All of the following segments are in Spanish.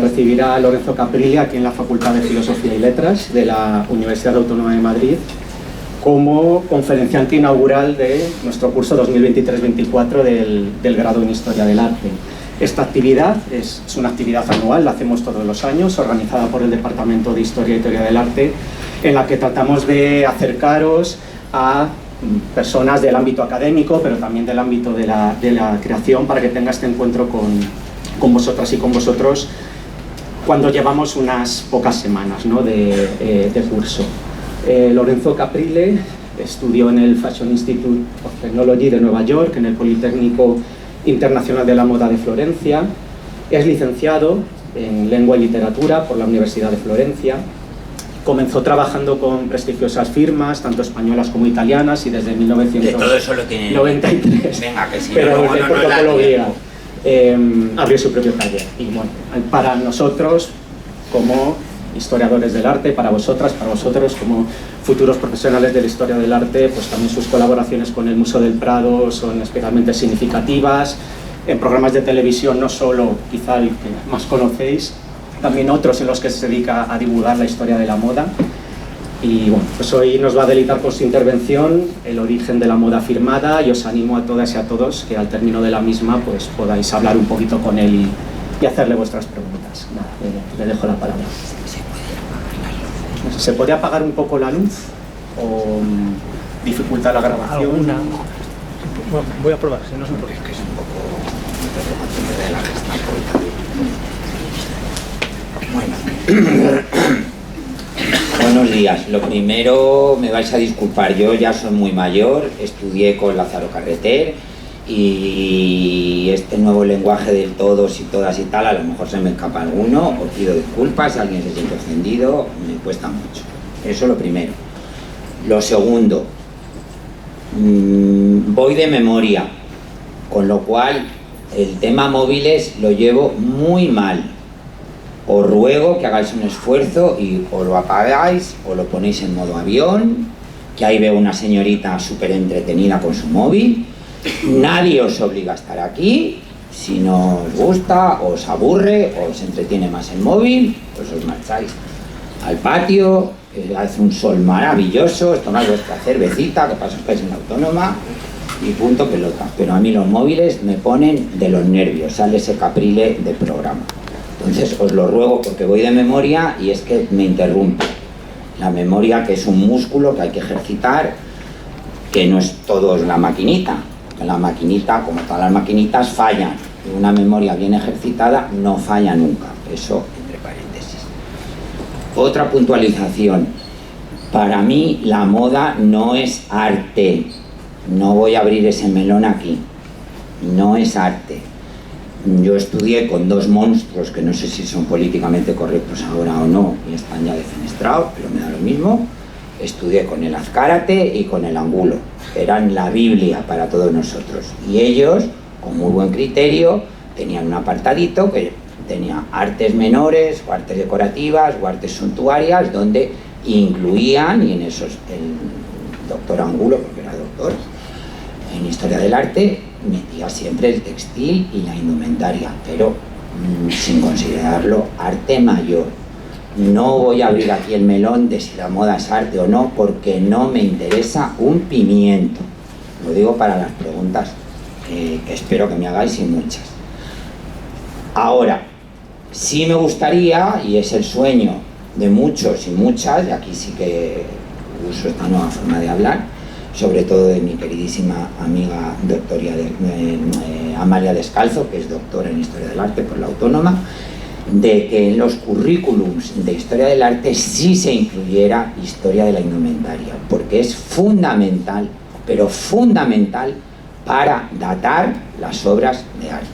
recibirá a Lorenzo Caprile aquí en la Facultad de Filosofía y Letras de la Universidad Autónoma de Madrid como conferenciante inaugural de nuestro curso 2023-24 del grado en Historia del Arte. Esta actividad es una actividad anual, la hacemos todos los años, organizada por el Departamento de Historia y Teoría del Arte, en la que tratamos de acercaros a personas del ámbito académico, pero también del ámbito de la creación, para que tenga este encuentro con vosotras y con vosotros cuando llevamos unas pocas semanas, ¿no?, de curso. Lorenzo Caprile estudió en el Fashion Institute of Technology de Nueva York, en el Politécnico Internacional de la Moda de Florencia. Es licenciado en Lengua y Literatura por la Universidad de Florencia. Comenzó trabajando con prestigiosas firmas, tanto españolas como italianas, y desde 1993, todo eso lo tiene... Venga, que si pero no, el protocolo guía, abrió su propio taller. Y bueno, para nosotros, como historiadores del arte, para vosotras, para vosotros, como futuros profesionales de la historia del arte, pues también sus colaboraciones con el Museo del Prado son especialmente significativas. En programas de televisión, no solo quizá el que más conocéis, también otros en los que se dedica a divulgar la historia de la moda. Y bueno, pues hoy nos va a deleitar con su intervención el origen de la moda firmada, y os animo a todas y a todos que al término de la misma pues podáis hablar un poquito con él y hacerle vuestras preguntas. Nada, le dejo la palabra. ¿Se puede apagar un poco la luz o dificulta la grabación? ¿Alguna? Bueno, voy a probar, si no se puede. Es que es un poco... Bueno. Buenos días. Lo primero, me vais a disculpar, yo ya soy muy mayor, estudié con Lázaro Carreter, y este nuevo lenguaje del todos y todas y tal, a lo mejor se me escapa alguno, os pido disculpas, si alguien se siente ofendido, me cuesta mucho. Eso lo primero. Lo segundo, voy de memoria, con lo cual el tema móviles lo llevo muy mal. Os ruego que hagáis un esfuerzo y o lo apagáis o lo ponéis en modo avión, que ahí veo una señorita súper entretenida con su móvil. Nadie os obliga a estar aquí. Si no os gusta, os aburre, o os entretiene más el móvil, pues os marcháis al patio, hace un sol maravilloso, os tomáis vuestra cervecita, que paso estáis en la Autónoma, y punto pelota. Pero a mí los móviles me ponen de los nervios, sale ese Caprile de programa. Entonces os lo ruego, porque voy de memoria y es que me interrumpe. La memoria, que es un músculo que hay que ejercitar, que no es todo la maquinita. La maquinita, como todas las maquinitas, fallan. Una memoria bien ejercitada no falla nunca. Eso entre paréntesis. Otra puntualización. Para mí la moda no es arte. No voy a abrir ese melón aquí. No es arte. Yo estudié con dos monstruos que no sé si son políticamente correctos ahora o no, y están ya defenestrados, pero me da lo mismo. Estudié con el Azcárate y con el Angulo. Eran la Biblia para todos nosotros. Y ellos, con muy buen criterio, tenían un apartadito que tenía artes menores, o artes decorativas, o artes suntuarias, donde incluían, y en esos el doctor Angulo, porque era doctor en Historia del Arte, metía siempre el textil y la indumentaria, pero sin considerarlo arte mayor. No voy a abrir aquí el melón de si la moda es arte o no, porque no me interesa un pimiento. Lo digo para las preguntas que espero que me hagáis, y muchas. Ahora, sí me gustaría, y es el sueño de muchos y muchas, y aquí sí que uso esta nueva forma de hablar, sobre todo de mi queridísima amiga Amalia Descalzo, que es doctora en Historia del Arte por la Autónoma, de que en los currículums de Historia del Arte sí se incluyera Historia de la Indumentaria, porque es fundamental, pero fundamental, para datar las obras de arte,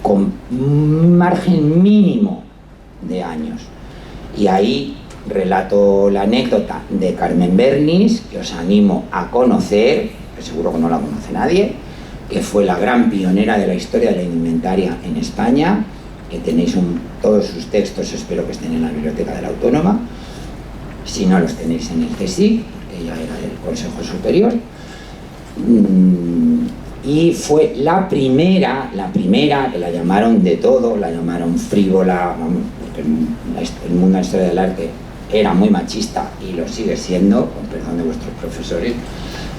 con un margen mínimo de años. Y ahí relato la anécdota de Carmen Bernis, que os animo a conocer, que seguro que no la conoce nadie, que fue la gran pionera de la historia de la indumentaria en España, que tenéis todos sus textos, espero que estén en la biblioteca de la Autónoma, si no los tenéis en el CSIC, que ella era del Consejo Superior. y fue la primera que la llamaron de todo, la llamaron frívola, vamos, porque el mundo de la historia del arte era muy machista y lo sigue siendo, con perdón de vuestros profesores,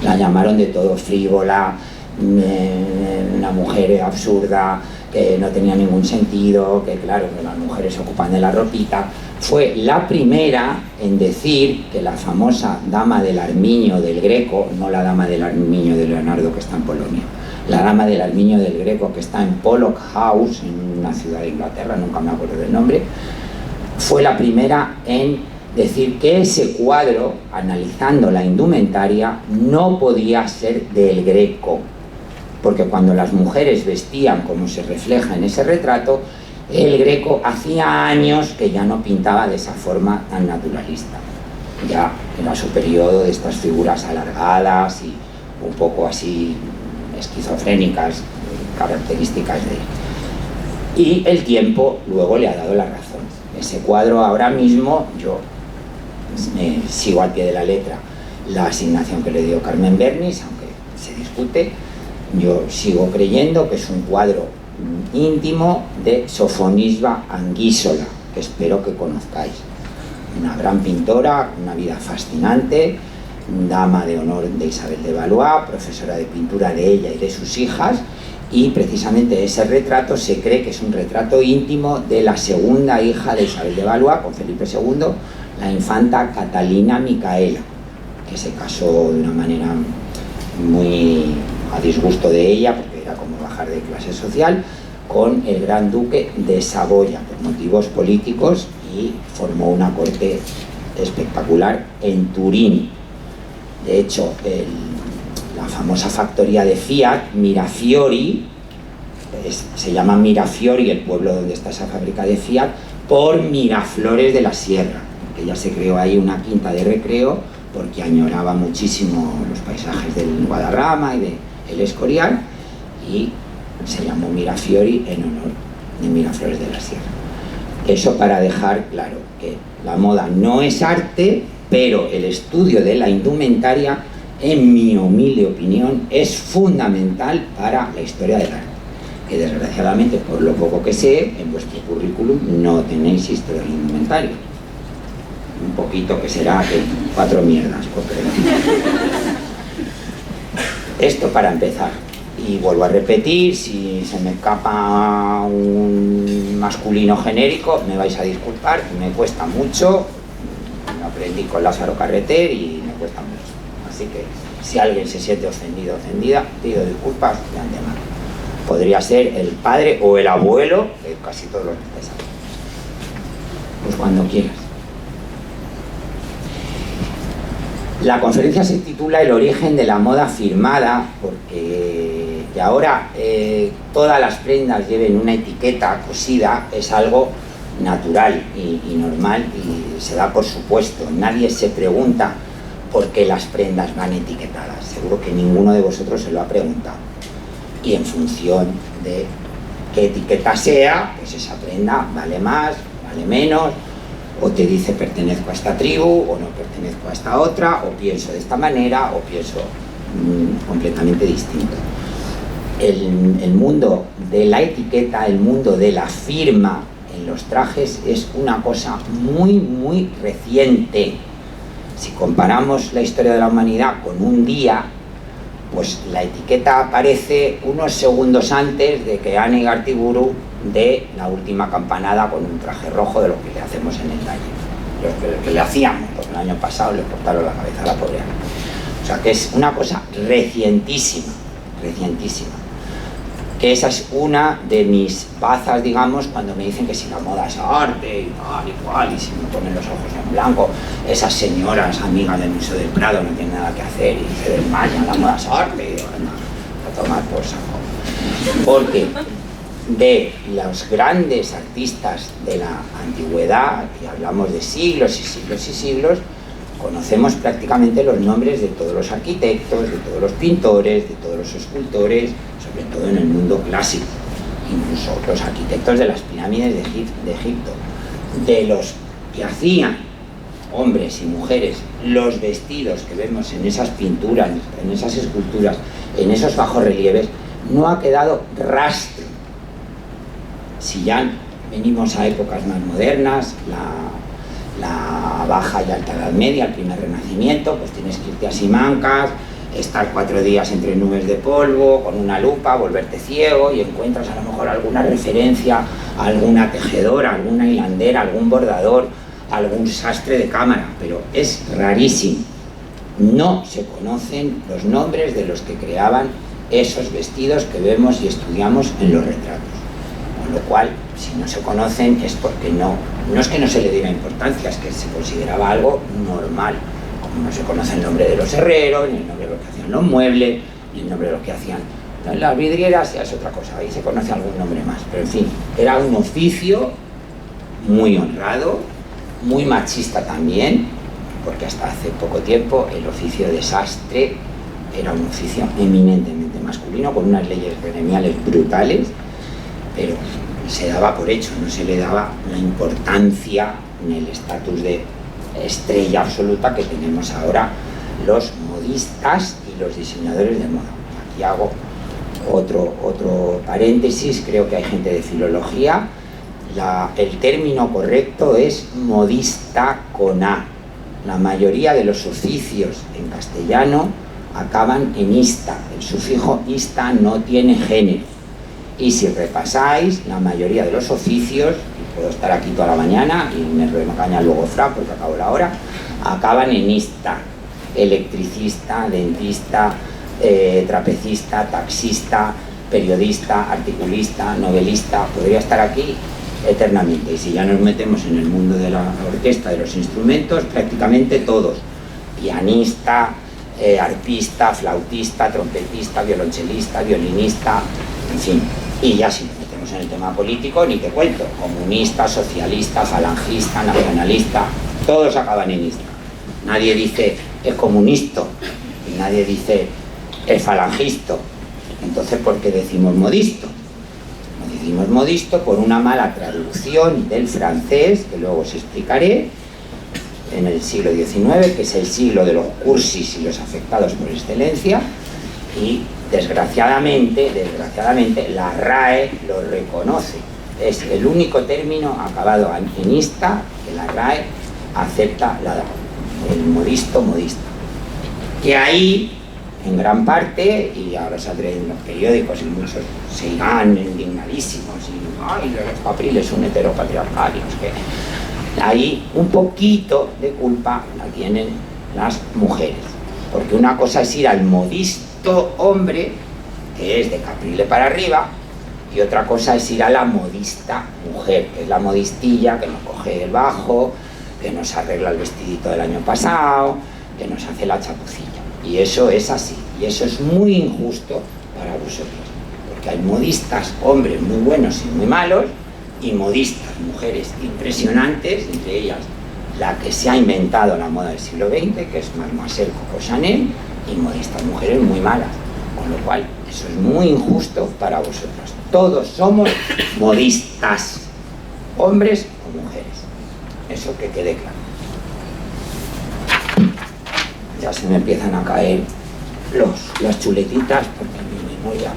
la llamaron de todo, frívola, una mujer absurda, que no tenía ningún sentido, que claro, que las mujeres se ocupan de la ropita. Fue la primera en decir que la famosa dama del Armiño del Greco, no la dama del Armiño de Leonardo que está en Polonia, la dama del Armiño del Greco que está en Pollock House, en una ciudad de Inglaterra, nunca me acuerdo del nombre, fue la primera en decir que ese cuadro, analizando la indumentaria, no podía ser del Greco, porque cuando las mujeres vestían como se refleja en ese retrato, el Greco hacía años que ya no pintaba de esa forma tan naturalista. Ya era su periodo de estas figuras alargadas y un poco así esquizofrénicas, características de él. Y el tiempo luego le ha dado la razón. Ese cuadro ahora mismo, yo sigo al pie de la letra la asignación que le dio Carmen Bernis, aunque se discute, yo sigo creyendo que es un cuadro íntimo de Sofonisba Anguissola, que espero que conozcáis. Una gran pintora, una vida fascinante, dama de honor de Isabel de Valois, profesora de pintura de ella y de sus hijas, y precisamente ese retrato se cree que es un retrato íntimo de la segunda hija de Isabel de Valois con Felipe II, la infanta Catalina Micaela, que se casó de una manera muy a disgusto de ella, porque era como bajar de clase social, con el gran duque de Saboya, por motivos políticos, y formó una corte espectacular en Turín. De hecho, la famosa factoría de Fiat, Mirafiori, se llama Mirafiori el pueblo donde está esa fábrica de Fiat, por Miraflores de la Sierra, porque ya se creó ahí una quinta de recreo, porque añoraba muchísimo los paisajes del Guadarrama y del Escorial, y se llamó Mirafiori en honor de Miraflores de la Sierra. Eso para dejar claro que la moda no es arte, pero el estudio de la indumentaria, en mi humilde opinión, es fundamental para la historia del arte. Que desgraciadamente, por lo poco que sé, en vuestro currículum no tenéis historia del indumentario. Un poquito que será que 4 mierdas, porque esto para empezar. Y vuelvo a repetir, si se me escapa un masculino genérico, me vais a disculpar, me cuesta mucho, lo aprendí con Lázaro Carreter y me cuesta mucho. Así que si alguien se siente ofendido o ofendida, pido disculpas de antemano. Podría ser el padre o el abuelo de casi todos los que estáis aquí. Pues cuando quieras. La conferencia se titula El origen de la moda firmada, porque y ahora todas las prendas lleven una etiqueta cosida es algo natural y normal y se da por supuesto. Nadie se pregunta por qué las prendas van etiquetadas. Seguro que ninguno de vosotros se lo ha preguntado. Y en función de qué etiqueta sea, pues esa prenda vale más, vale menos, o te dice pertenezco a esta tribu, o no pertenezco a esta otra, o pienso de esta manera, o pienso completamente distinto. El mundo de la etiqueta, el mundo de la firma en los trajes es una cosa muy, muy reciente. Si comparamos la historia de la humanidad con un día, pues la etiqueta aparece unos segundos antes de que Anne Gartiburu dé la última campanada con un traje rojo de lo que le hacemos en el taller. Lo que le hacíamos, porque el año pasado le cortaron la cabeza a la pobre Anne. O sea que es una cosa recientísima, recientísima. Que esa es una de mis bazas, digamos, cuando me dicen que si la moda es arte y tal y cual, y si me ponen los ojos en blanco, esas señoras amigas del Museo del Prado no tienen nada que hacer y se desmayan, la moda es arte, y digo, no, a tomar por saco. Porque de los grandes artistas de la antigüedad, y hablamos de siglos y siglos y siglos, conocemos prácticamente los nombres de todos los arquitectos, de todos los pintores, de todos los escultores, sobre todo en el mundo clásico, incluso los arquitectos de las pirámides de Egipto, de los que hacían hombres y mujeres, los vestidos que vemos en esas pinturas, en esas esculturas, en esos bajorrelieves, no ha quedado rastro. Si ya venimos a épocas más modernas, la Baja y Alta Edad Media, el primer Renacimiento, pues tienes que irte a Simancas, estar 4 días entre nubes de polvo, con una lupa, volverte ciego y encuentras a lo mejor alguna referencia a alguna tejedora, alguna hilandera, algún bordador, algún sastre de cámara, pero es rarísimo. No se conocen los nombres de los que creaban esos vestidos que vemos y estudiamos en los retratos. Con lo cual, si no se conocen es porque no es que no se le diera importancia, es que se consideraba algo normal. Como no se conoce el nombre de los herreros, ni el nombre de los que hacían los muebles, ni el nombre de los que hacían las vidrieras, ya es otra cosa, ahí se conoce algún nombre más. Pero en fin, era un oficio muy honrado, muy machista también, porque hasta hace poco tiempo el oficio de sastre era un oficio eminentemente masculino, con unas leyes gremiales brutales, pero se daba por hecho, no se le daba la importancia ni el estatus de estrella absoluta que tenemos ahora los modistas y los diseñadores de moda. Aquí hago otro paréntesis, creo que hay gente de filología. El término correcto es modista con A. La mayoría de los oficios en castellano acaban en ista. El sufijo ista no tiene género. Y si repasáis, la mayoría de los oficios, y puedo estar aquí toda la mañana y me recaña luego Fran porque acabo la hora, acaban en ista. Electricista, dentista, trapecista, taxista, periodista, articulista, novelista. Podría estar aquí eternamente. Y si ya nos metemos en el mundo de la orquesta, de los instrumentos, prácticamente todos. Pianista, arpista, flautista, trompetista, violonchelista, violinista, en fin. Y ya si nos metemos en el tema político, ni te cuento. Comunista, socialista, falangista, nacionalista, todos acaban en ista. Nadie dice es comunista y nadie dice es falangista. Entonces, ¿por qué decimos modisto? Decimos modisto por una mala traducción del francés, que luego os explicaré, en el siglo XIX, que es el siglo de los cursis y los afectados por excelencia, y desgraciadamente la RAE lo reconoce. Es el único término acabado en ista que la RAE acepta el modisto. Que ahí, en gran parte, y ahora saldré en los periódicos y muchos se irán indignadísimos y ¡ay, los Capriles son heteropatriarcales! Que ahí un poquito de culpa la tienen las mujeres, porque una cosa es ir al modisto hombre, que es de Caprile para arriba, y otra cosa es ir a la modista mujer, que es la modistilla que nos coge el bajo, que nos arregla el vestidito del año pasado, que nos hace la chapucilla. Y eso es así, y eso es muy injusto para vosotros, porque hay modistas hombres muy buenos y muy malos, y modistas mujeres impresionantes, entre ellas la que se ha inventado la moda del siglo XX, que es Mademoiselle Coco Chanel, y modistas mujeres muy malas, con lo cual eso es muy injusto para vosotros. Todos somos modistas, hombres o mujeres, eso que quede claro. Ya se me empiezan a caer las chuletitas porque mi memoria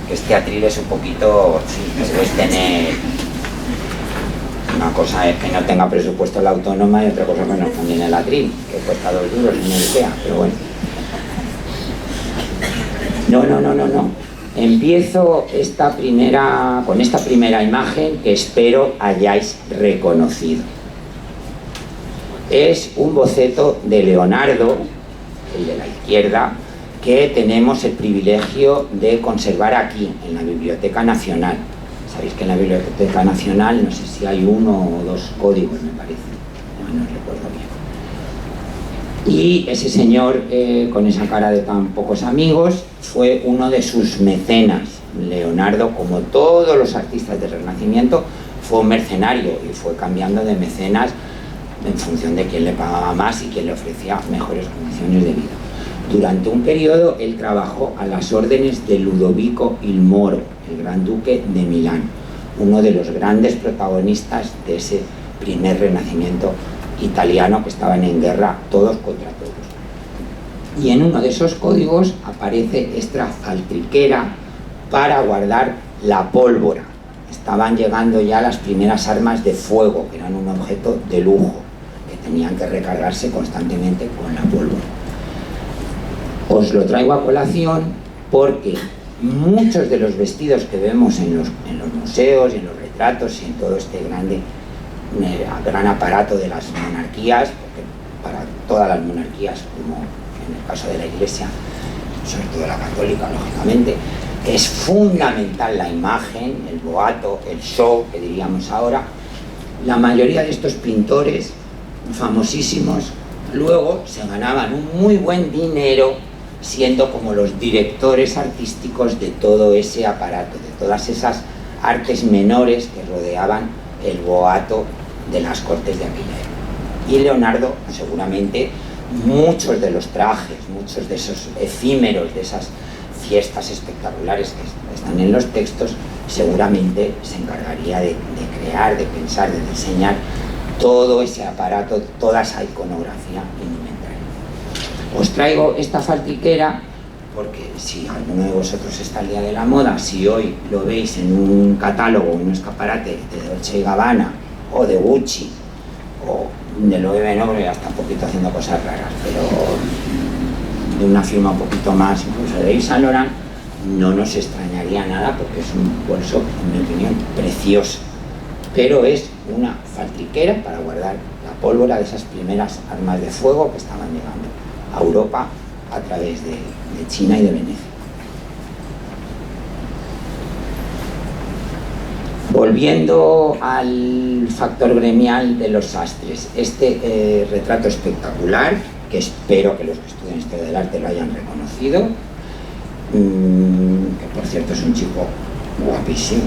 que este atril es un poquito, sí, debes tener. Una cosa es que no tenga presupuesto la autónoma y otra cosa que no conviene el atril, que cuesta 2 duros en el IKEA, pero bueno. No. Empiezo con esta primera imagen que espero hayáis reconocido. Es un boceto de Leonardo, el de la izquierda, que tenemos el privilegio de conservar aquí, en la Biblioteca Nacional. Sabéis que en la Biblioteca Nacional, no sé si hay 1 o 2 códigos, me parece, no recuerdo bien. Y ese señor, con esa cara de tan pocos amigos, fue uno de sus mecenas. Leonardo, como todos los artistas del Renacimiento, fue un mercenario y fue cambiando de mecenas en función de quién le pagaba más y quién le ofrecía mejores condiciones de vida. Durante un periodo él trabajó a las órdenes de Ludovico il Moro, el gran duque de Milán, uno de los grandes protagonistas de ese primer Renacimiento italiano, que estaban en guerra todos contra todos. Y en uno de esos códigos aparece esta faltriquera para guardar la pólvora. Estaban llegando ya las primeras armas de fuego, que eran un objeto de lujo, que tenían que recargarse constantemente con la pólvora. Os lo traigo a colación porque muchos de los vestidos que vemos en los museos y en los retratos y en todo este gran aparato de las monarquías, porque para todas las monarquías, como en el caso de la Iglesia, sobre todo la católica, lógicamente, es fundamental la imagen, el boato, el show, que diríamos ahora. La mayoría de estos pintores famosísimos luego se ganaban un muy buen dinero siendo como los directores artísticos de todo ese aparato, de todas esas artes menores que rodeaban el boato de las cortes de aquella época. Y Leonardo, seguramente, muchos de los trajes, muchos de esos efímeros, de esas fiestas espectaculares que están en los textos, seguramente se encargaría de crear, de pensar, de diseñar todo ese aparato, toda esa iconografía indumentaria. Os traigo esta faltriquera porque si alguno de vosotros está al día de la moda, si hoy lo veis en un catálogo, en un escaparate de Dolce & Gabbana o de Gucci o de Loewe, no, porque ya está un poquito haciendo cosas raras, pero de una firma un poquito más, incluso de Yves Saint Laurent, no nos extrañaría nada porque es un bolso, en mi opinión, precioso, pero es una faltriquera para guardar la pólvora de esas primeras armas de fuego que estaban llegando a Europa a través de China y de Venecia. Volviendo al factor gremial de los sastres, este retrato espectacular, que espero que los que estudian historia del arte lo hayan reconocido, que por cierto es un chico guapísimo.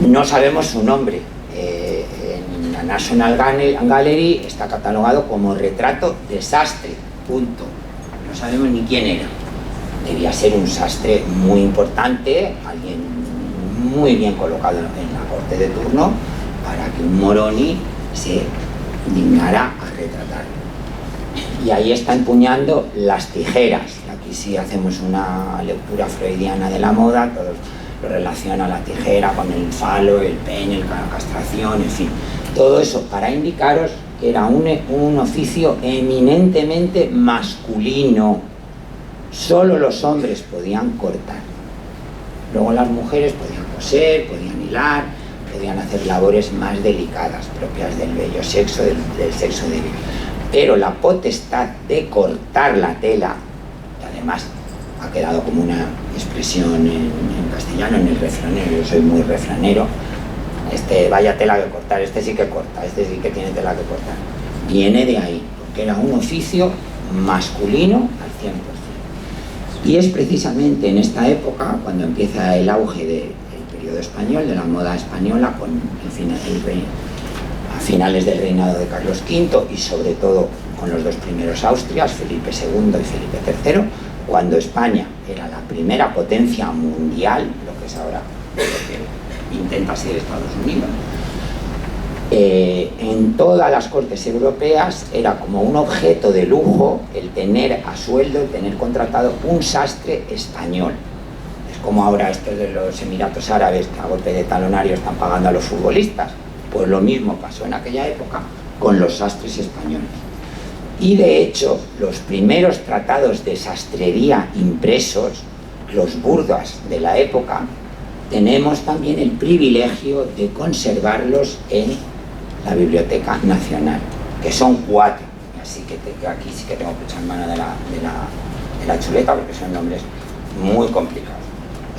No sabemos su nombre. En la National Gallery está catalogado como retrato de sastre, punto. No sabemos ni quién era. Debía ser un sastre muy importante, alguien muy bien colocado en la corte de turno, para que un Moroni se dignara a retratarlo. Y ahí está empuñando las tijeras. Aquí sí hacemos una lectura freudiana de la moda, todo lo relaciona la tijera con el falo, el pene, la castración, en fin. Todo eso para indicaros que era un oficio eminentemente masculino. Solo los hombres podían cortar. Luego las mujeres podían coser, podían hilar, podían hacer labores más delicadas, propias del bello sexo, del sexo débil. Pero la potestad de cortar la tela, que además ha quedado como una expresión en castellano, en el refranero, yo soy muy refranero, vaya tela que cortar, este sí que corta, este sí que tiene tela que cortar, viene de ahí, porque era un oficio masculino al 100%. Y es precisamente en esta época cuando empieza el auge del periodo español, de la moda española, con a finales del reinado de Carlos V y sobre todo con los dos primeros Austrias, Felipe II y Felipe III, cuando España era la primera potencia mundial, lo que es ahora lo que intenta ser Estados Unidos. En todas las cortes europeas era como un objeto de lujo el tener a sueldo, el tener contratado un sastre español. Es como ahora estos de los Emiratos Árabes que a golpe de talonario están pagando a los futbolistas. Pues lo mismo pasó en aquella época con los sastres españoles. Y de hecho, los primeros tratados de sastrería impresos, los burdas de la época, tenemos también el privilegio de conservarlos en la Biblioteca Nacional, que son 4. Así que aquí sí que tengo que echar mano de la chuleta porque son nombres muy complicados.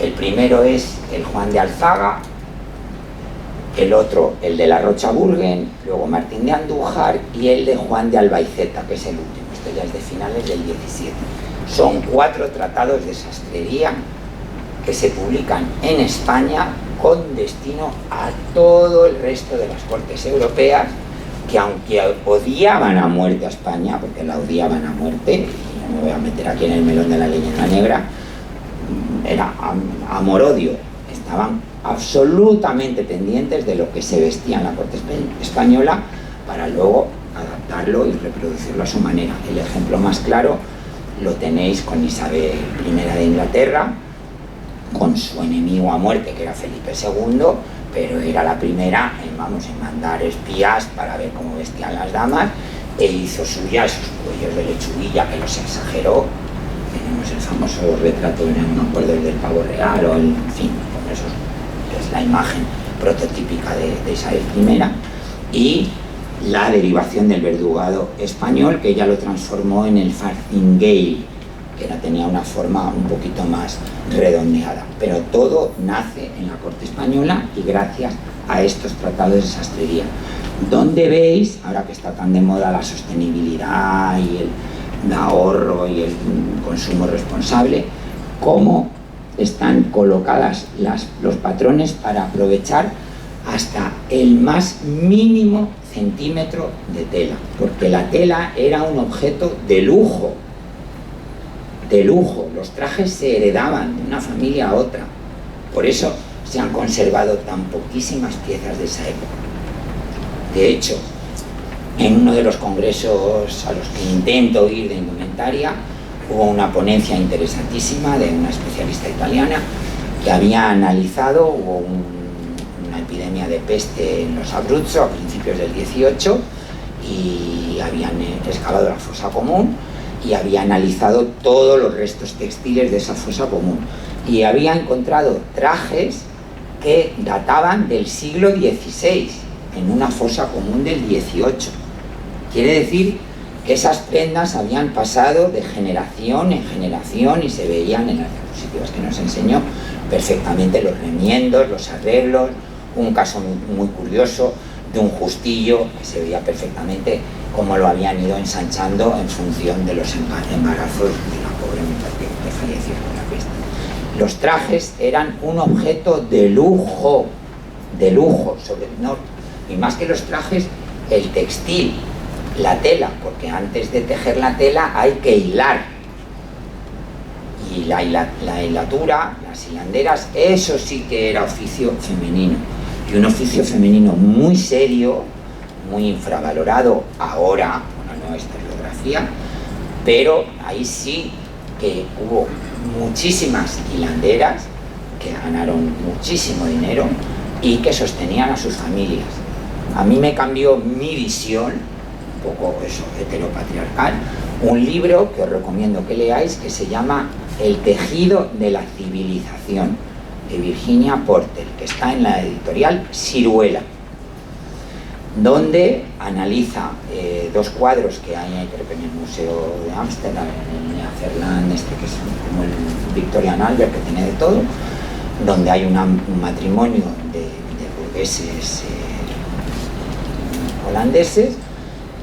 El primero es el Juan de Alzaga, el otro el de la Rocha Burgen, luego Martín de Andújar y el de Juan de Albaiceta, que es el último. Esto ya es de finales del 17. Son 4 tratados de sastrería que se publican en España con destino a todo el resto de las cortes europeas, que aunque odiaban a muerte a España, porque la odiaban a muerte, y no me voy a meter aquí en el melón de la leyenda negra, era amor-odio, estaban absolutamente pendientes de lo que se vestía en la corte española para luego adaptarlo y reproducirlo a su manera. El ejemplo más claro lo tenéis con Isabel I de Inglaterra, con su enemigo a muerte, que era Felipe II, pero era la primera en mandar espías para ver cómo vestían las damas, e hizo suya esos cuellos de lechuguilla que los exageró. Tenemos el famoso retrato, no me acuerdo, del pavo real, o en fin, con esos, es la imagen prototípica de Isabel I, y la derivación del verdugado español, que ya lo transformó en el farthingale, que tenía una forma un poquito más redondeada. Pero todo nace en la corte española y gracias a estos tratados de sastrería, donde veis, ahora que está tan de moda la sostenibilidad y el ahorro y el consumo responsable, cómo están colocadas los patrones para aprovechar hasta el más mínimo centímetro de tela, porque la tela era un objeto de lujo. Los trajes se heredaban de una familia a otra, por eso se han conservado tan poquísimas piezas de esa época. De hecho, en uno de los congresos a los que intento ir de indumentaria, hubo una ponencia interesantísima de una especialista italiana que había analizado, hubo una epidemia de peste en los Abruzzo a principios del 18 y habían excavado la fosa común y había analizado todos los restos textiles de esa fosa común y había encontrado trajes que databan del siglo XVI en una fosa común del 18. Quiere decir que esas prendas habían pasado de generación en generación y se veían en las diapositivas que nos enseñó perfectamente los remiendos, los arreglos. Un caso muy curioso de un justillo que se veía perfectamente cómo lo habían ido ensanchando en función de los embarazos de la pobre mujer que falleció con la peste. Los trajes eran un objeto de lujo, y más que los trajes, el textil, la tela, porque antes de tejer la tela hay que hilar, y la hilatura, las hilanderas, eso sí que era oficio femenino, y un oficio femenino muy serio, muy infravalorado ahora con la nueva historiografía, pero ahí sí que hubo muchísimas hilanderas que ganaron muchísimo dinero y que sostenían a sus familias. A mí me cambió mi visión, un poco eso, heteropatriarcal, un libro que os recomiendo que leáis que se llama El tejido de la civilización, de Virginia Porter, que está en la editorial Siruela, donde analiza dos cuadros que hay, creo que en el Museo de Ámsterdam, en el Neaferland, que es como el Victorian Albert, que tiene de todo, donde hay un matrimonio de burgueses holandeses,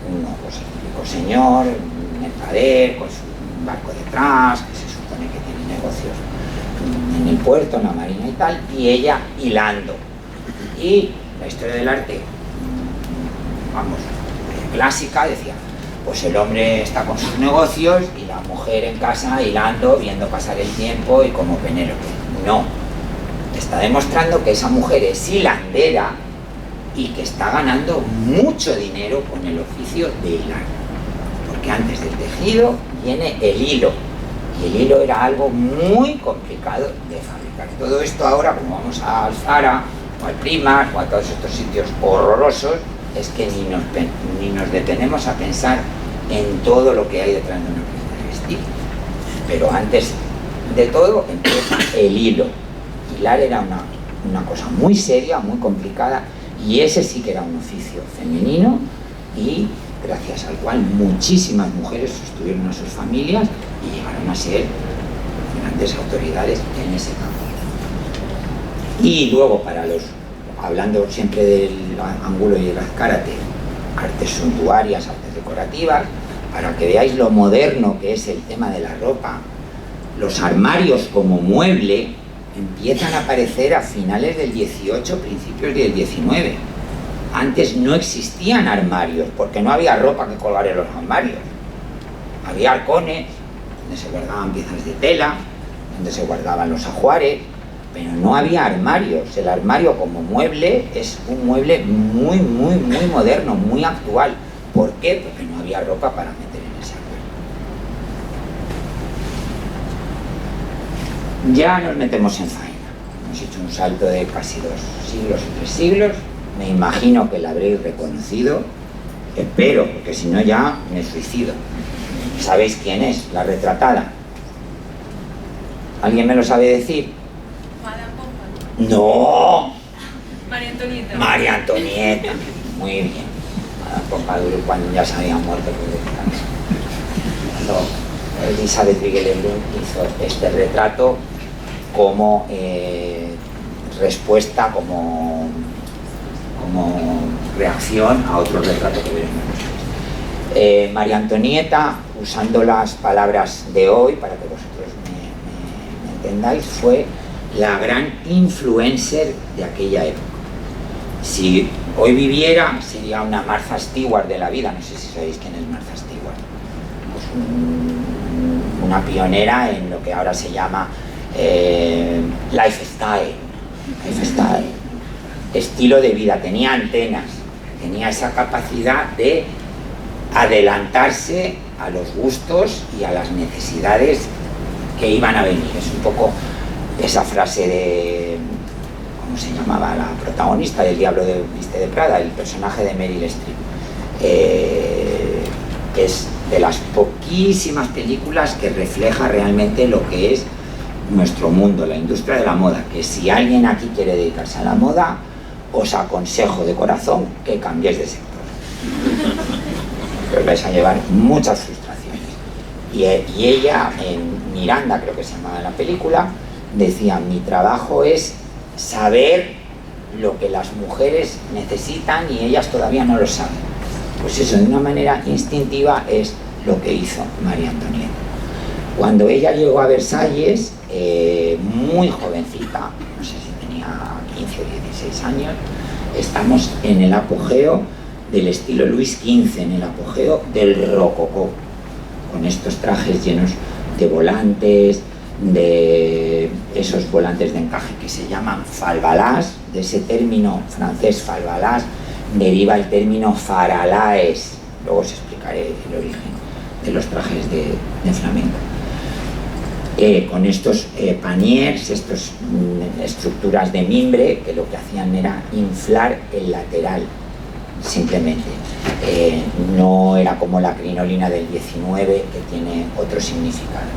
uno pues el típico señor, un mercader con su barco detrás, que se supone que tiene negocios en el puerto, en la marina y tal, y ella hilando. Y la historia del arte, clásica, decía, pues el hombre está con sus negocios y la mujer en casa hilando, viendo pasar el tiempo y como Penélope. No, está demostrando que esa mujer es hilandera y que está ganando mucho dinero con el oficio de hilar, porque antes del tejido viene el hilo, y el hilo era algo muy complicado de fabricar. Todo esto ahora, como vamos al Zara o al Primark o a todos estos sitios horrorosos, es que ni nos detenemos a pensar en todo lo que hay detrás de una prenda de vestir. Pero antes de todo empieza el hilo. Hilar era una cosa muy seria, muy complicada, y ese sí que era un oficio femenino y gracias al cual muchísimas mujeres sostuvieron a sus familias y llegaron a ser grandes autoridades en ese campo. Y luego, hablando siempre del ángulo y del azcárate, artes suntuarias, artes decorativas, para que veáis lo moderno que es el tema de la ropa, los armarios como mueble empiezan a aparecer a finales del 18, principios del 19. Antes no existían armarios, porque no había ropa que colgar en los armarios. Había arcones, donde se guardaban piezas de tela, donde se guardaban los ajuares, pero no había armarios. El armario como mueble es un mueble muy moderno, muy actual. ¿Por qué? Porque no había ropa para meter en ese armario. Ya nos metemos en faena. Hemos hecho un salto de casi 2 siglos o 3 siglos. Me imagino que la habréis reconocido. Espero, porque si no ya me suicido. ¿Sabéis quién es la retratada? ¿Alguien me lo sabe decir? Madame Pompadour. ¡No! María Antonieta. María Antonieta. Muy bien. Madame Pompadour, cuando ya se había muerto, cuando Elizabeth Vigée-Lebrun hizo este retrato como respuesta, como reacción a otro retrato que veremos después. María Antonieta, usando las palabras de hoy, para que vosotros me entendáis, fue la gran influencer de aquella época. Si hoy viviera, sería una Martha Stewart de la vida. No sé si sabéis quién es Martha Stewart. Pues una pionera en lo que ahora se llama lifestyle, estilo de vida. Tenía antenas, tenía esa capacidad de adelantarse a los gustos y a las necesidades que iban a venir. Es un poco esa frase de, ¿cómo se llamaba la protagonista del Diablo Viste de Prada? El personaje de Meryl Streep. Es de las poquísimas películas que refleja realmente lo que es nuestro mundo, la industria de la moda, que si alguien aquí quiere dedicarse a la moda, os aconsejo de corazón que cambiéis de sector. Os vais a llevar muchas frustraciones. Y ella, en Miranda, creo que se llamaba la película, decía: mi trabajo es saber lo que las mujeres necesitan y ellas todavía no lo saben. Pues eso, de una manera instintiva, es lo que hizo María Antonieta. Cuando ella llegó a Versalles, muy jovencita, no sé si tenía 15 o 16 años, estamos en el apogeo del estilo Luis XV, en el apogeo del rococó, con estos trajes llenos de volantes, de esos volantes de encaje que se llaman falbalás. De ese término francés falbalás deriva el término faralaes. Luego os explicaré el origen de los trajes de flamenco. Con estos paniers, estas estructuras de mimbre, que lo que hacían era inflar el lateral, simplemente. No era como la crinolina del 19, que tiene otro significado.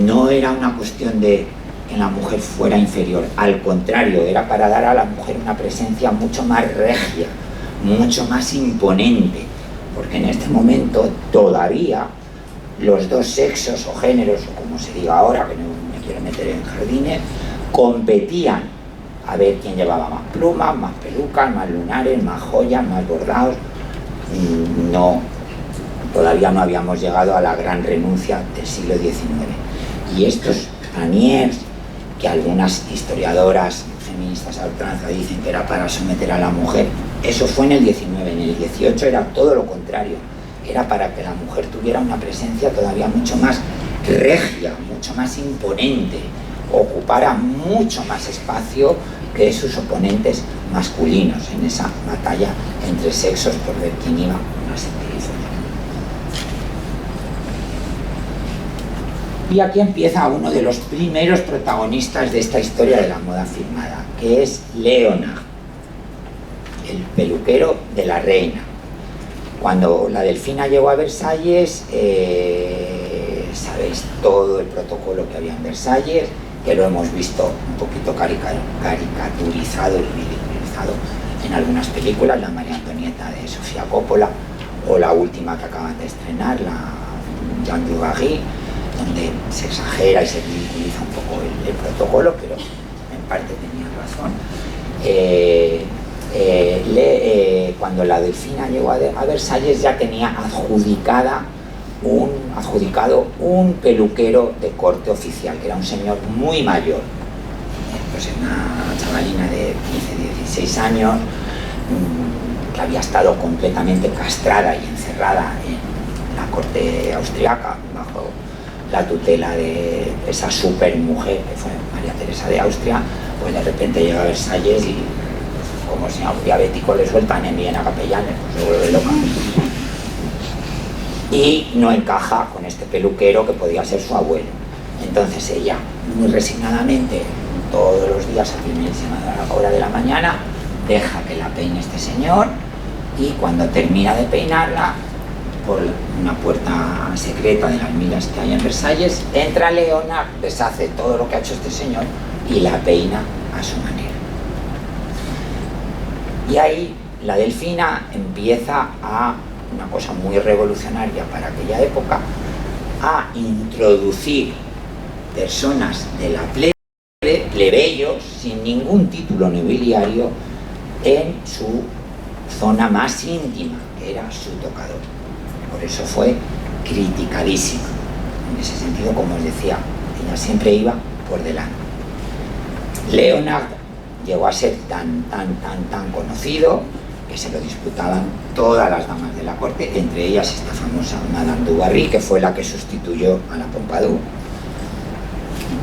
No era una cuestión de que la mujer fuera inferior, al contrario, era para dar a la mujer una presencia mucho más regia, mucho más imponente, porque en este momento todavía los dos sexos o géneros, o como se diga ahora, que no me quiero meter en jardines, competían a ver quién llevaba más plumas, más pelucas, más lunares, más joyas, más bordados. No, todavía no habíamos llegado a la gran renuncia del siglo XIX. Y estos paniers, que algunas historiadoras feministas a ultranza dicen que era para someter a la mujer, eso fue en el XIX. En el XVIII era todo lo contrario. Era para que la mujer tuviera una presencia todavía mucho más regia, mucho más imponente, ocupara mucho más espacio que sus oponentes masculinos en esa batalla entre sexos por ver quién iba más inteligente. Y aquí empieza uno de los primeros protagonistas de esta historia de la moda firmada, que es Leonard, el peluquero de la reina. Cuando la Delfina llegó a Versalles, sabéis todo el protocolo que había en Versalles, que lo hemos visto un poquito caricaturizado y ridiculizado en algunas películas, la María Antonieta de Sofía Coppola, o la última que acaban de estrenar, la Jean du Barry, donde se exagera y se ridiculiza un poco el protocolo, pero en parte tenía razón. Cuando la Delfina llegó a Versalles, ya tenía adjudicado un peluquero de corte oficial, que era un señor muy mayor, pues una chavalina de 15, 16 años, que había estado completamente castrada y encerrada en la corte austriaca bajo la tutela de esa super mujer que fue María Teresa de Austria, pues de repente llega a Versalles y como si a un diabético le sueltan en Viena capellanes, pues se vuelve loca. Y no encaja con este peluquero que podía ser su abuelo. Entonces ella, muy resignadamente, todos los días a primerísima hora de la mañana, deja que la peine este señor, y cuando termina de peinarla, por una puerta secreta de las milas que hay en Versalles, entra Leonard, deshace todo lo que ha hecho este señor y la peina a su manera. Y ahí la Delfina empieza a, una cosa muy revolucionaria para aquella época, a introducir personas de la plebe, plebeyos, sin ningún título nobiliario, en su zona más íntima, que era su tocador. Por eso fue criticadísima. En ese sentido, como os decía, ella siempre iba por delante. Leonard llegó a ser tan conocido que se lo disputaban todas las damas de la corte, entre ellas esta famosa Madame du Barry, que fue la que sustituyó a la Pompadour.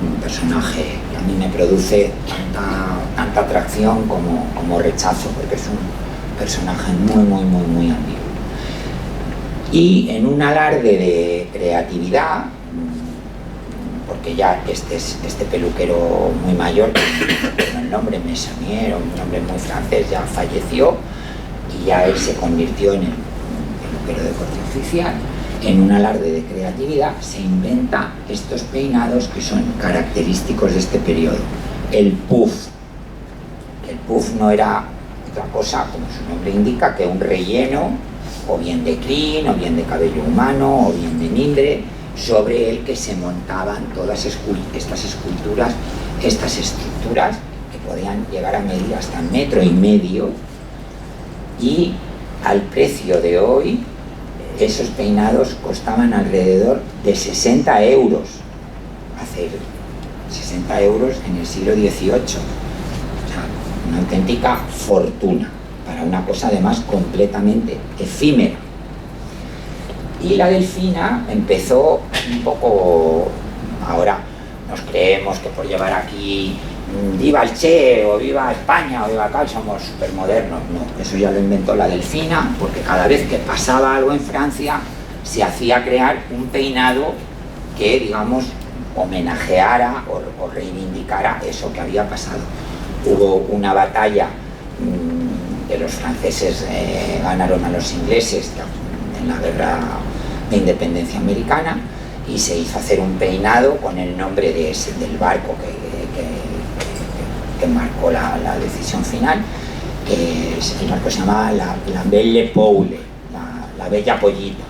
Un personaje que a mí me produce tanta atracción como rechazo, porque es un personaje muy ambiguo. Y en un alarde de creatividad, porque ya este peluquero muy mayor, con el nombre Meissonier, un nombre muy francés, ya falleció, y ya él se convirtió en el peluquero de corte oficial. En un alarde de creatividad se inventa estos peinados que son característicos de este periodo. El puff. El puff no era otra cosa, como su nombre indica, que un relleno, o bien de crin, o bien de cabello humano, o bien de mimbre, sobre el que se montaban todas estas esculturas, estas estructuras que podían llegar a medir hasta 1,5 metros, y al precio de hoy esos peinados costaban alrededor de 60 euros. Hacer 60 euros en el siglo XVIII, o sea, una auténtica fortuna para una cosa además completamente efímera. Y la Delfina empezó un poco, ahora nos creemos que por llevar aquí viva el Che, o viva España, o viva acá, somos supermodernos. No, eso ya lo inventó la Delfina, porque cada vez que pasaba algo en Francia se hacía crear un peinado que, digamos, homenajeara o reivindicara eso que había pasado. Hubo una batalla que los franceses ganaron a los ingleses en la guerra de independencia americana, y se hizo hacer un peinado con el nombre del barco que marcó la decisión final. El barco se llamaba la Belle Poule, la Bella Pollita.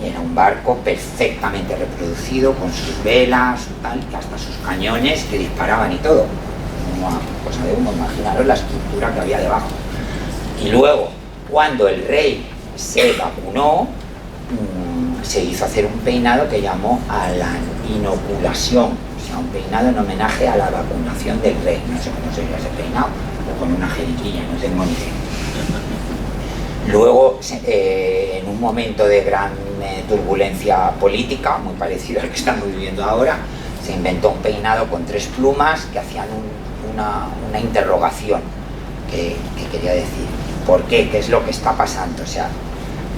Era un barco perfectamente reproducido, con sus velas, que hasta sus cañones que disparaban y todo. Una cosa de humo, imaginaros la estructura que había debajo. Y luego, cuando el rey se vacunó, se hizo hacer un peinado que llamó a la inoculación, o sea, un peinado en homenaje a la vacunación del rey. No sé cómo sería ese peinado, o con una jeringuilla, no tengo ni idea. Luego, en un momento de gran turbulencia política, muy parecido al que estamos viviendo ahora, se inventó un peinado con 3 plumas que hacían una interrogación que quería decir, ¿por qué? ¿Qué es lo que está pasando? O sea,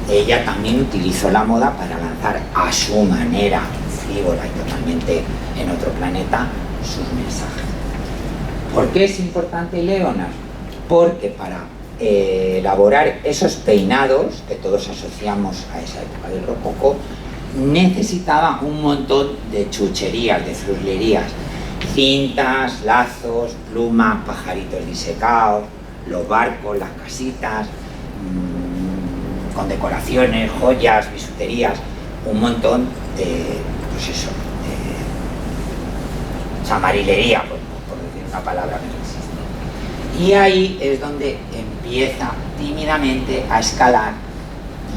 ella también utilizó la moda para lanzar a su manera frívola y totalmente en otro planeta sus mensajes. ¿Por qué es importante Leonard? Porque para elaborar esos peinados que todos asociamos a esa época del rococó, necesitaba un montón de chucherías, de fruslerías, cintas, lazos, plumas, pajaritos disecados, los barcos, las casitas, con decoraciones, joyas, bisuterías, un montón de, pues eso, de chamarilería, por decir una palabra que no existe. Y ahí es donde empieza tímidamente a escalar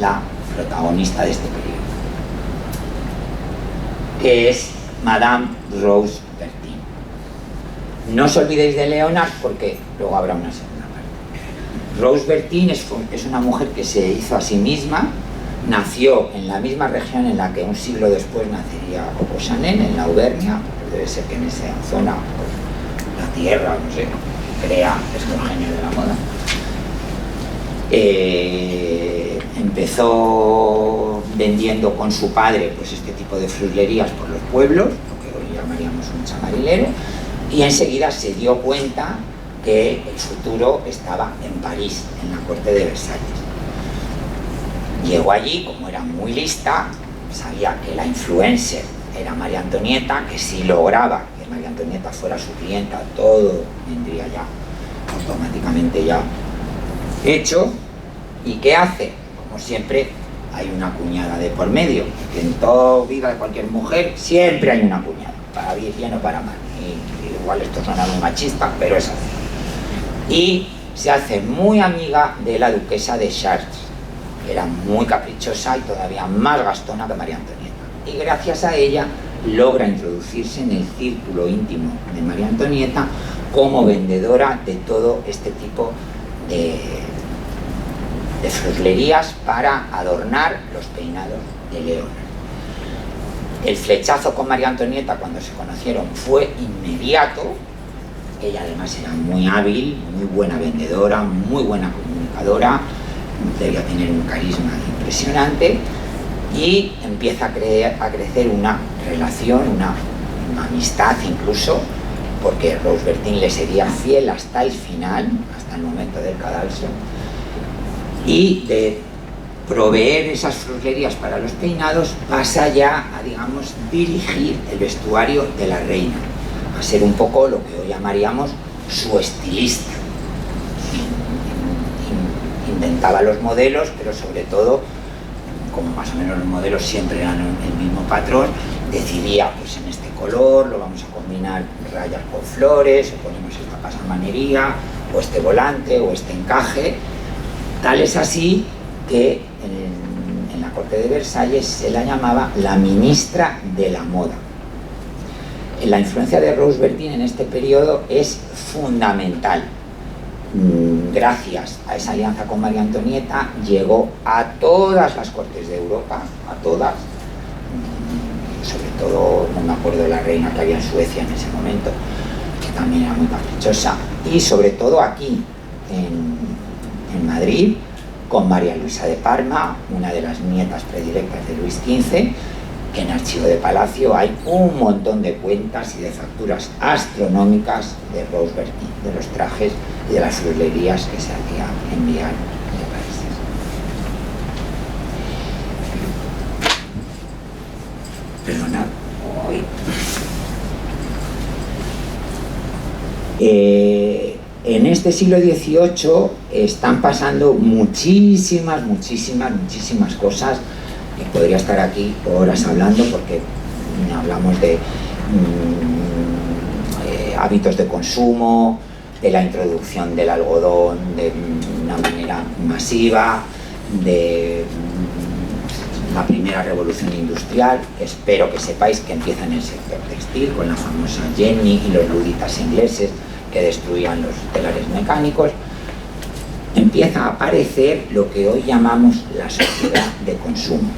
la protagonista de este periodo, que es Madame Rose Bertin. No os olvidéis de Leonard, porque luego habrá una segunda parte. Rose Bertin es una mujer que se hizo a sí misma nació en la misma región en la que un siglo después nacería Coco Chanel, en la Auvernia. Debe ser que en esa zona, pues, la tierra, no sé, crea estos genios de la moda. Empezó vendiendo con su padre pues este tipo de fruslerías por los pueblos, lo que hoy llamaríamos un chamarilero, y enseguida se dio cuenta que el futuro estaba en París, en la corte de Versalles. Llegó allí, como era muy lista, sabía que la influencer era María Antonieta, que si lograba que María Antonieta fuera su clienta, todo vendría ya automáticamente ya hecho. ¿Y qué hace? Como siempre, hay una cuñada de por medio, que en toda vida de cualquier mujer siempre hay una cuñada, para bien o para mal. Y igual esto suena muy machista, pero es así. Y se hace muy amiga de la duquesa de Chartres, que era muy caprichosa y todavía más gastona que María Antonieta. Y gracias a ella logra introducirse en el círculo íntimo de María Antonieta como vendedora de todo este tipo de fruslerías para adornar los peinados de León. El flechazo con María Antonieta cuando se conocieron fue inmediato. Ella además era muy hábil, muy buena vendedora, muy buena comunicadora, debía tener un carisma impresionante, y empieza a crecer una relación, una amistad incluso, porque Rose Bertin le sería fiel hasta el final, hasta el momento del cadalso, y de proveer esas fruslerías para los peinados pasa ya a, digamos, dirigir el vestuario de la reina, a ser un poco lo que hoy llamaríamos su estilista. Inventaba los modelos, pero sobre todo, como más o menos los modelos siempre eran el mismo patrón, decidía, pues en este color lo vamos a combinar rayas con flores, o ponemos esta pasamanería, o este volante, o este encaje. Tal es así que en la corte de Versalles se la llamaba la ministra de la moda. La influencia de Rose Bertin en este periodo es fundamental. Gracias a esa alianza con María Antonieta llegó a todas las cortes de Europa, a todas, sobre todo, no me acuerdo de la reina que había en Suecia en ese momento, que también era muy caprichosa, y sobre todo aquí en Madrid, con María Luisa de Parma, una de las nietas predilectas de Luis XV, que en Archivo de Palacio hay un montón de cuentas y de facturas astronómicas de Rose Bertin, de los trajes y de las fruslerías que se hacían enviar de países. Perdonad. En este siglo XVIII están pasando muchísimas cosas, que podría estar aquí horas hablando, porque hablamos de hábitos de consumo, de la introducción del algodón de una manera masiva, de la primera revolución industrial. Espero que sepáis que empieza en el sector textil, con la famosa Jenny y los luditas ingleses que destruían los telares mecánicos. Empieza a aparecer lo que hoy llamamos la sociedad de consumo.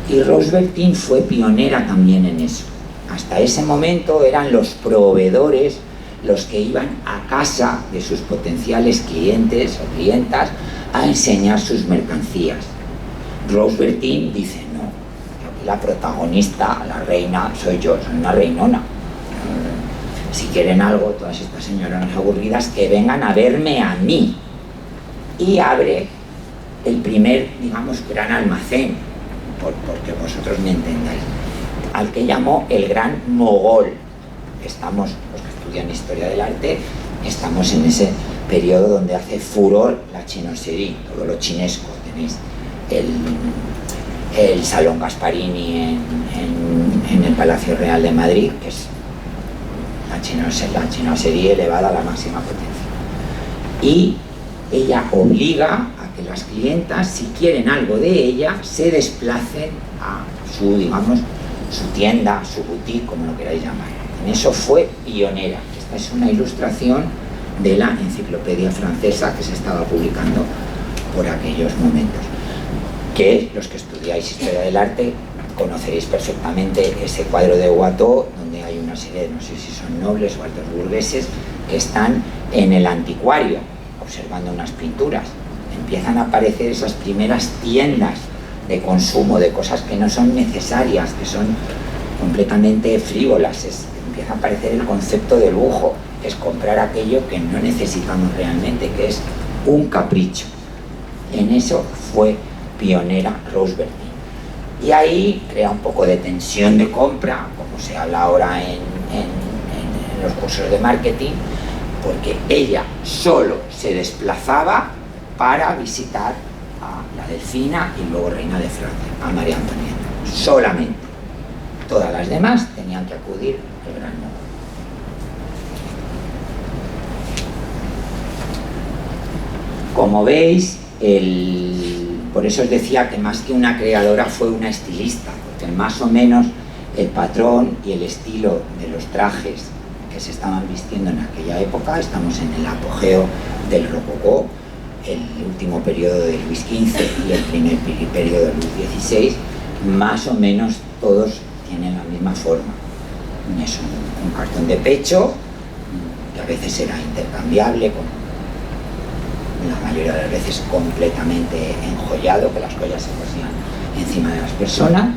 Y Rose Bertin fue pionera también en eso. Hasta ese momento eran los proveedores los que iban a casa de sus potenciales clientes o clientas a enseñar sus mercancías. Rose Bertin dice, no, aquí la protagonista, la reina, soy yo, soy una reinona. Si quieren algo, todas estas señoras aburridas, que vengan a verme a mí. Y abre el primer, digamos, gran almacén, porque vosotros me entendáis, al que llamó el Gran Mogol. Estamos, los que estudian Historia del Arte, estamos en ese periodo donde hace furor la chinoiserie, todo lo chinesco. Tenéis el Salón Gasparini en el Palacio Real de Madrid, que es la chinoiserie elevada a la máxima potencia. Y ella obliga a que las clientas, si quieren algo de ella, se desplacen a su, digamos, su tienda, su boutique, como lo queráis llamar. En eso fue pionera. Esta es una ilustración de la enciclopedia francesa que se estaba publicando por aquellos momentos. que los que estudiáis historia del arte conoceréis perfectamente ese cuadro de Watteau, donde hay una serie de, no sé si son nobles o altos burgueses, que están en el anticuario observando unas pinturas. Empiezan a aparecer esas primeras tiendas de consumo de cosas que no son necesarias, que son completamente frívolas. Empieza a aparecer el concepto de lujo, que es comprar aquello que no necesitamos realmente, que es un capricho. En eso fue pionera Rose Bertin. Y ahí crea un poco de tensión de compra, como se habla ahora en los cursos de marketing, porque ella solo se desplazaba para visitar a la Delfina y luego reina de Francia, a María Antonieta, solamente. Todas las demás tenían que acudir al Gran Modo. Como veis, por eso os decía que más que una creadora fue una estilista, porque más o menos el patrón y el estilo de los trajes que se estaban vistiendo en aquella época, estamos en el apogeo del rococó, el último periodo de Luis XV y el primer periodo de Luis XVI, más o menos todos tienen la misma forma. Es un cartón de pecho, que a veces era intercambiable, con la mayoría de las veces completamente enjollado, que las joyas se cosían encima de las personas.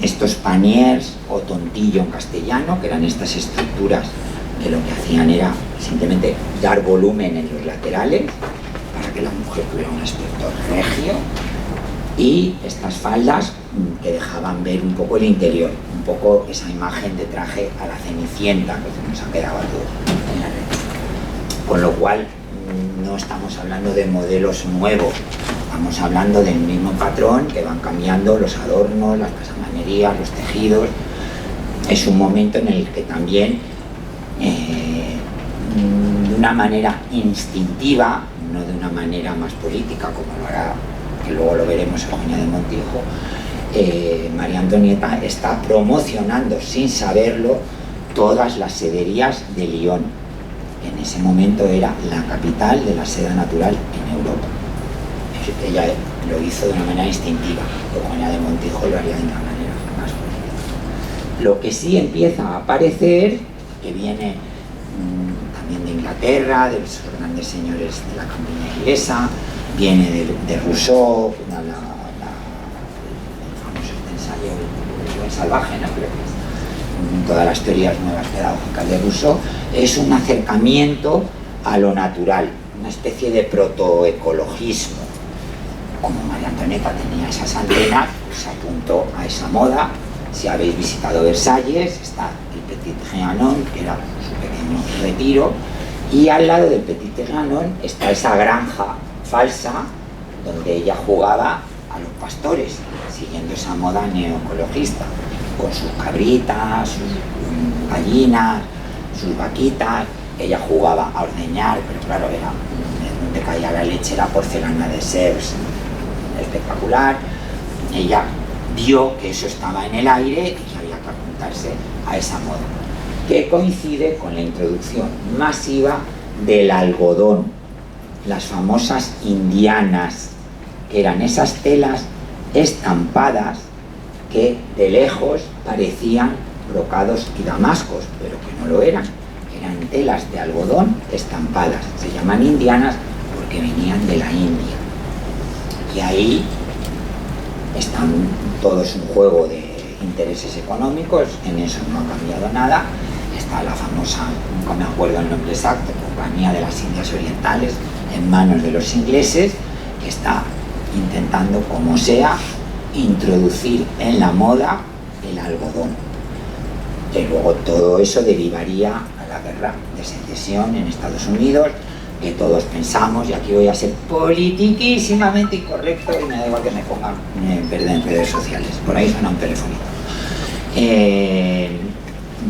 Estos paniers o tontillo en castellano, que eran estas estructuras que lo que hacían era simplemente dar volumen en los laterales para que la mujer tuviera un aspecto regio, y estas faldas que dejaban ver un poco el interior, un poco esa imagen de traje a la Cenicienta que se nos ha quedado a todos en la red. Con lo cual no estamos hablando de modelos nuevos, estamos hablando del mismo patrón, que van cambiando los adornos, las pasamanerías, los tejidos. Es un momento en el que también de una manera instintiva, no de una manera más política como lo hará, que luego lo veremos, Eugenia de Montijo, María Antonieta está promocionando sin saberlo todas las sederías de Lyon. En ese momento era la capital de la seda natural en Europa. Ella lo hizo de una manera instintiva, Eugenia de Montijo lo haría de una manera más política. Lo que sí empieza a aparecer, que viene también de Inglaterra, de los grandes señores de la campiña inglesa, viene de Rousseau, el famoso ensayo El salvaje, ¿no? Creo que es todas las teorías nuevas pedagógicas de Rousseau. Es un acercamiento a lo natural, una especie de protoecologismo. Como María Antonieta tenía esas antenas, pues se apuntó a esa moda. Si habéis visitado Versalles, está el Petit Trianon, que era su pequeño retiro, y al lado del Petit Trianon está esa granja falsa donde ella jugaba a los pastores, siguiendo esa moda neoecologista, con sus cabritas, sus gallinas, sus vaquitas. Ella jugaba a ordeñar, pero claro, era donde caía la leche, la porcelana de Sèvres, espectacular. Ella vio que eso estaba en el aire y había que apuntarse a esa moda, que coincide con la introducción masiva del algodón, las famosas indianas, que eran esas telas estampadas que de lejos parecían brocados y damascos, pero que no lo eran telas de algodón estampadas. Se llaman indianas porque venían de la India. Y ahí están todos un juego de intereses económicos, en eso no ha cambiado nada. Está la famosa, nunca me acuerdo el nombre exacto, Compañía de las Indias Orientales, en manos de los ingleses, que está intentando, como sea, introducir en la moda el algodón. Y luego todo eso derivaría a la guerra de secesión en Estados Unidos, que todos pensamos, y aquí voy a ser politiquísimamente incorrecto y me da igual que me pongan verde en redes sociales, por ahí suena un telefonito.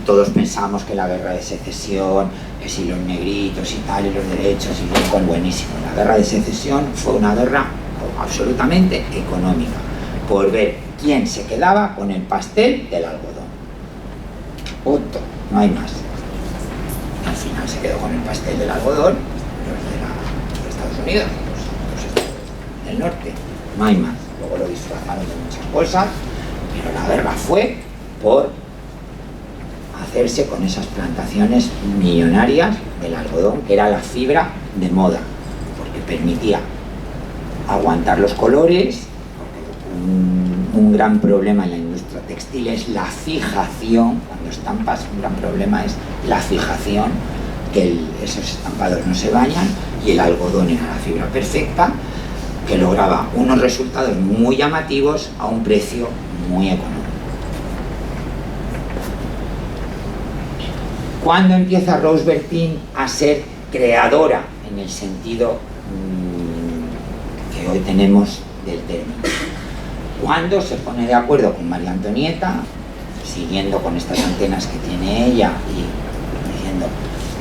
Todos pensamos que la guerra de secesión, que si los negritos y tal, y los derechos, y Lincoln, buenísimo. La guerra de secesión fue una guerra absolutamente económica, por ver quién se quedaba con el pastel del algodón. Punto, no hay más. Al final se quedó con el pastel del algodón los de Estados Unidos, los estados del norte, no hay más. luego lo disfrazaron de muchas cosas, pero la guerra fue por hacerse con esas plantaciones millonarias del algodón, que era la fibra de moda, porque permitía aguantar los colores, porque un gran problema en la industria textil es la fijación, cuando estampas un gran problema es la fijación, que esos estampados no se bañan, y el algodón era la fibra perfecta, que lograba unos resultados muy llamativos a un precio muy económico. ¿Cuándo empieza Rose Bertin a ser creadora en el sentido que hoy tenemos del término? Cuando se pone de acuerdo con María Antonieta, siguiendo con estas antenas que tiene ella y diciendo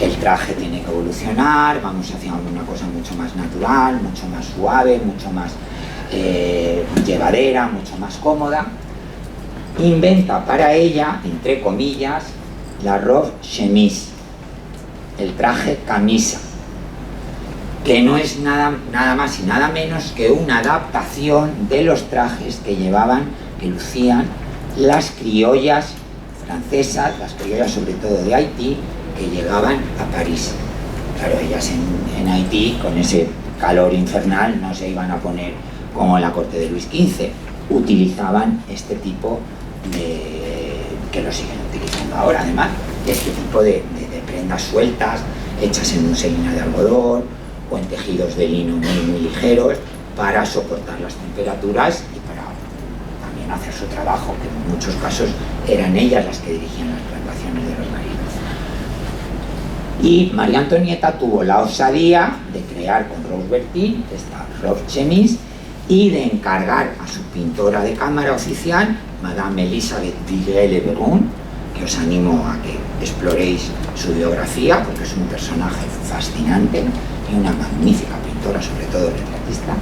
el traje tiene que evolucionar, vamos hacia una cosa mucho más natural, mucho más suave, mucho más llevadera, mucho más cómoda, inventa para ella, entre comillas, la robe chemise, el traje camisa, que no es nada más y nada menos que una adaptación de los trajes que llevaban, que lucían las criollas francesas, las criollas sobre todo de Haití, que llegaban a París. Claro, ellas en Haití, con ese calor infernal, no se iban a poner como en la corte de Luis XV, utilizaban este tipo de, que lo siguen utilizando ahora además, este tipo de prendas sueltas, hechas en muselina de algodón o en tejidos de lino muy ligeros, para soportar las temperaturas y para también hacer su trabajo, que en muchos casos eran ellas las que dirigían las plantaciones de los marinos. Y María Antonieta tuvo la osadía de crear con Rose Bertin esta robe chemise y de encargar a su pintora de cámara oficial, Madame Elisabeth Villiers-Lebrun, que os animo a que exploréis su biografía, porque es un personaje fascinante y una magnífica pintora, sobre todo retratista,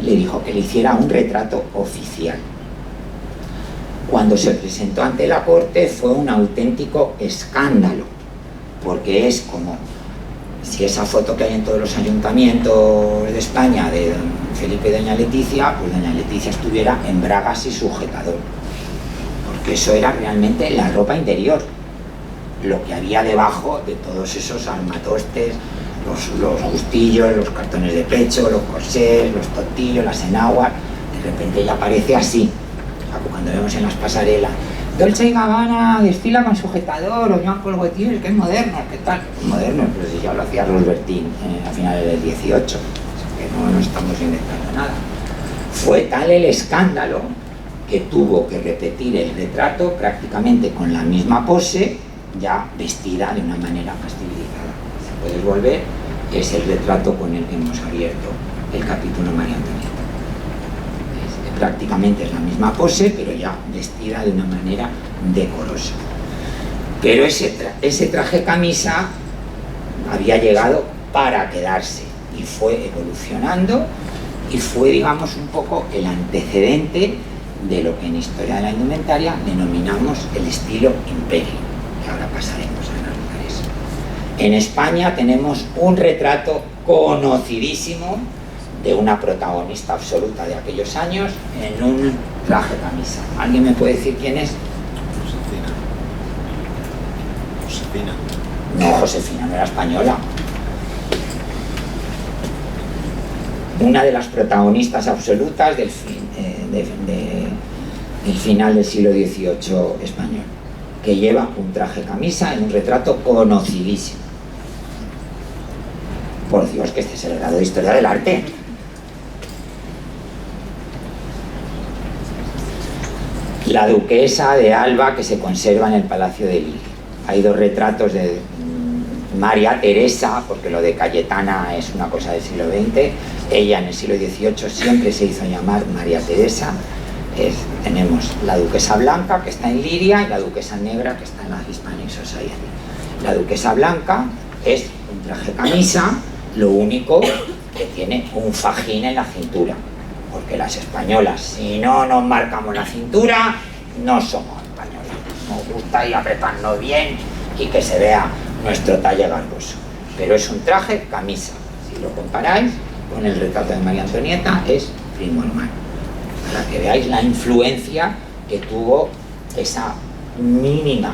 le dijo que le hiciera un retrato oficial. Cuando se presentó ante la corte fue un auténtico escándalo, porque es como si esa foto que hay en todos los ayuntamientos de España de don Felipe y doña Leticia, pues doña Leticia estuviera en bragas y sujetador, porque eso era realmente la ropa interior, lo que había debajo de todos esos armatostes, los justillos, los cartones de pecho, los corsés, los tortillos, las enaguas. De repente ya aparece así, o sea, cuando vemos en las pasarelas Dolce & Gabbana desfila con sujetador, o Jean Paul Gaultier, que es moderno, ¿qué tal? Moderno, pero si ya lo hacía Rose Bertin a finales del 18, o sea, que no estamos inventando nada. Fue tal el escándalo que tuvo que repetir el retrato prácticamente con la misma pose, ya vestida de una manera más civilizada. Si puedes volver, es el retrato con el que hemos abierto el capítulo María Antonieta. Prácticamente es la misma pose, pero ya vestida de una manera decorosa. Pero ese traje camisa había llegado para quedarse y fue evolucionando y fue, digamos, un poco el antecedente de lo que en historia de la indumentaria denominamos el estilo imperio, que ahora pasaremos a analizar eso. En España tenemos un retrato conocidísimo de una protagonista absoluta de aquellos años en un traje camisa. ¿Alguien me puede decir quién es? Josefina. No, Josefina no era española. Una de las protagonistas absolutas del final del siglo XVIII español, que lleva un traje camisa en un retrato conocidísimo. Por Dios, que este es el grado de historia del arte. La duquesa de Alba, que se conserva en el Palacio de Lille. Hay dos retratos de María Teresa, porque lo de Cayetana es una cosa del siglo XX. Ella en el siglo XVIII siempre se hizo llamar María Teresa. Tenemos la duquesa blanca, que está en Liria, y la duquesa negra, que está en la Hispanic Society. La duquesa blanca es un traje camisa, lo único que tiene un fajín en la cintura, porque las españolas, si no nos marcamos la cintura, no somos españolas. Nos gusta ir apretarnos bien y que se vea nuestro talle garboso. Pero es un traje camisa. Si lo comparáis con el retrato de María Antonieta, es primo hermano. para que veáis la influencia que tuvo esa mínima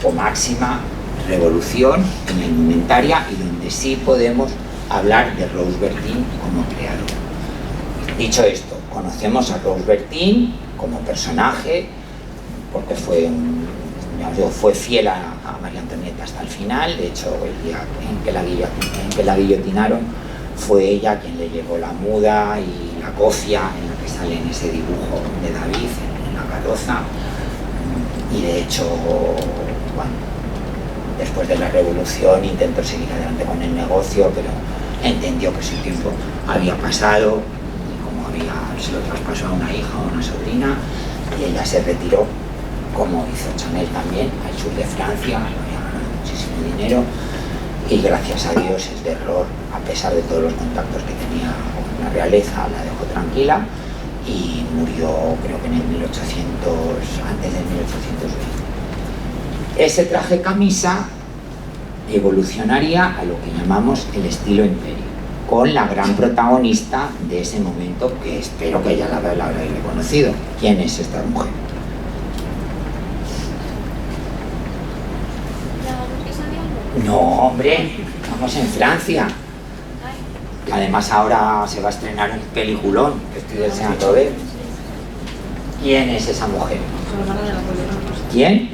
o máxima revolución en la indumentaria, y donde sí podemos hablar de Rose Bertin como creador. Dicho esto, conocemos a Rose Bertin como personaje porque fue fiel a María Antonieta hasta el final. De hecho, el día en que la guillotinaron fue ella quien le llevó la muda y la cofia en la que sale en ese dibujo de David en la carroza. Y de hecho, bueno, después de la revolución intentó seguir adelante con el negocio, pero entendió que su tiempo había pasado, y como se lo traspasó a una hija o a una sobrina, y ella se retiró, como hizo Chanel también, al sur de Francia, había ganado muchísimo dinero, y gracias a Dios el terror, a pesar de todos los contactos que tenía con la realeza, la dejó tranquila, y murió creo que en el 1800, antes de 1820. Ese traje camisa evolucionaría a lo que llamamos el estilo imperio, con la gran protagonista de ese momento, que espero que ya la habréis reconocido. ¿Quién es esta mujer? No, hombre, estamos en Francia. Además ahora se va a estrenar un peliculón que estoy deseando ver. ¿Quién es esa mujer? ¿Quién?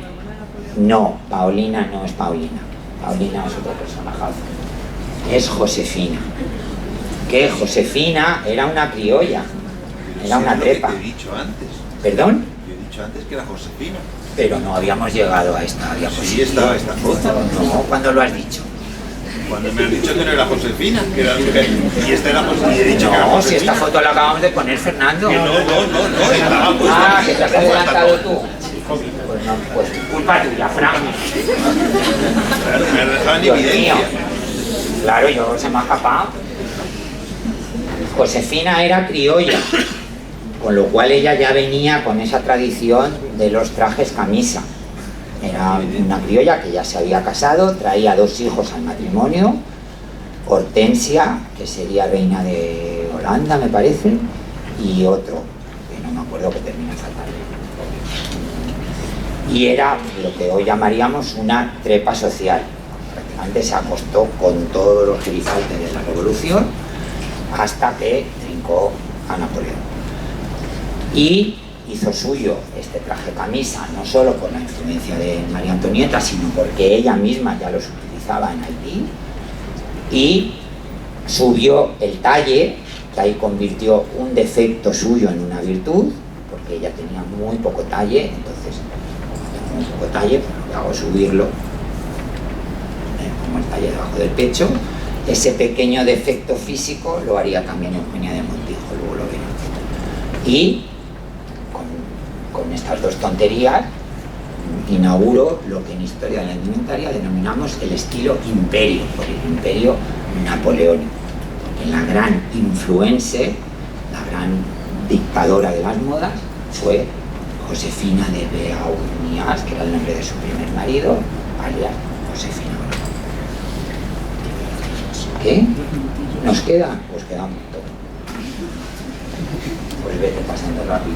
No, Paulina no es Paulina. Paulina es otro personaje. Es Josefina. Que Josefina era una criolla, era una trepa. Yo he dicho antes. ¿Perdón? Yo he dicho antes que era Josefina. Pero no habíamos llegado a esta diapositiva. Sí, estaba esta foto. No, ¿cuándo lo has dicho? Cuando me has dicho que no era Josefina, que era y esta era Josefina, y he dicho que era No, Josefina. si esta foto la acabamos de poner, Fernando. Que no, estaba puesta. Ah, que te has adelantado tú. Pues no, pues culpa tuya, Fran. Claro, me has dejado en Dios evidencia. mío. Claro, se me ha escapado. Josefina era criolla, con lo cual ella ya venía con esa tradición de los trajes camisa. Era una criolla que ya se había casado, traía 2 hijos al matrimonio, Hortensia, que sería reina de Holanda, me parece, y otro, que no me acuerdo, que termina fatal. Y era lo que hoy llamaríamos una trepa social. Prácticamente se acostó con todos los gerifautes de la revolución hasta que trincó a Napoleón. Y hizo suyo este traje camisa, no solo por la influencia de María Antonieta, sino porque ella misma ya los utilizaba en Haití, y subió el talle, que ahí convirtió un defecto suyo en una virtud, porque ella tenía muy poco talle. Entonces, como tengo muy poco talle, pues lo que hago es subirlo, como el talle debajo del pecho. Ese pequeño defecto físico lo haría también Eugenia de Montijo, luego lo verán. Y con estas 2 tonterías inauguro lo que en historia de la indumentaria denominamos el estilo imperio, por el imperio napoleónico. Porque la gran influencer, la gran dictadora de las modas, fue Josefina de Beauharnais, que era el nombre de su primer marido, alias Josefina. ¿Qué? ¿Nos queda? Pues queda un montón. Pues vete pasando rápido.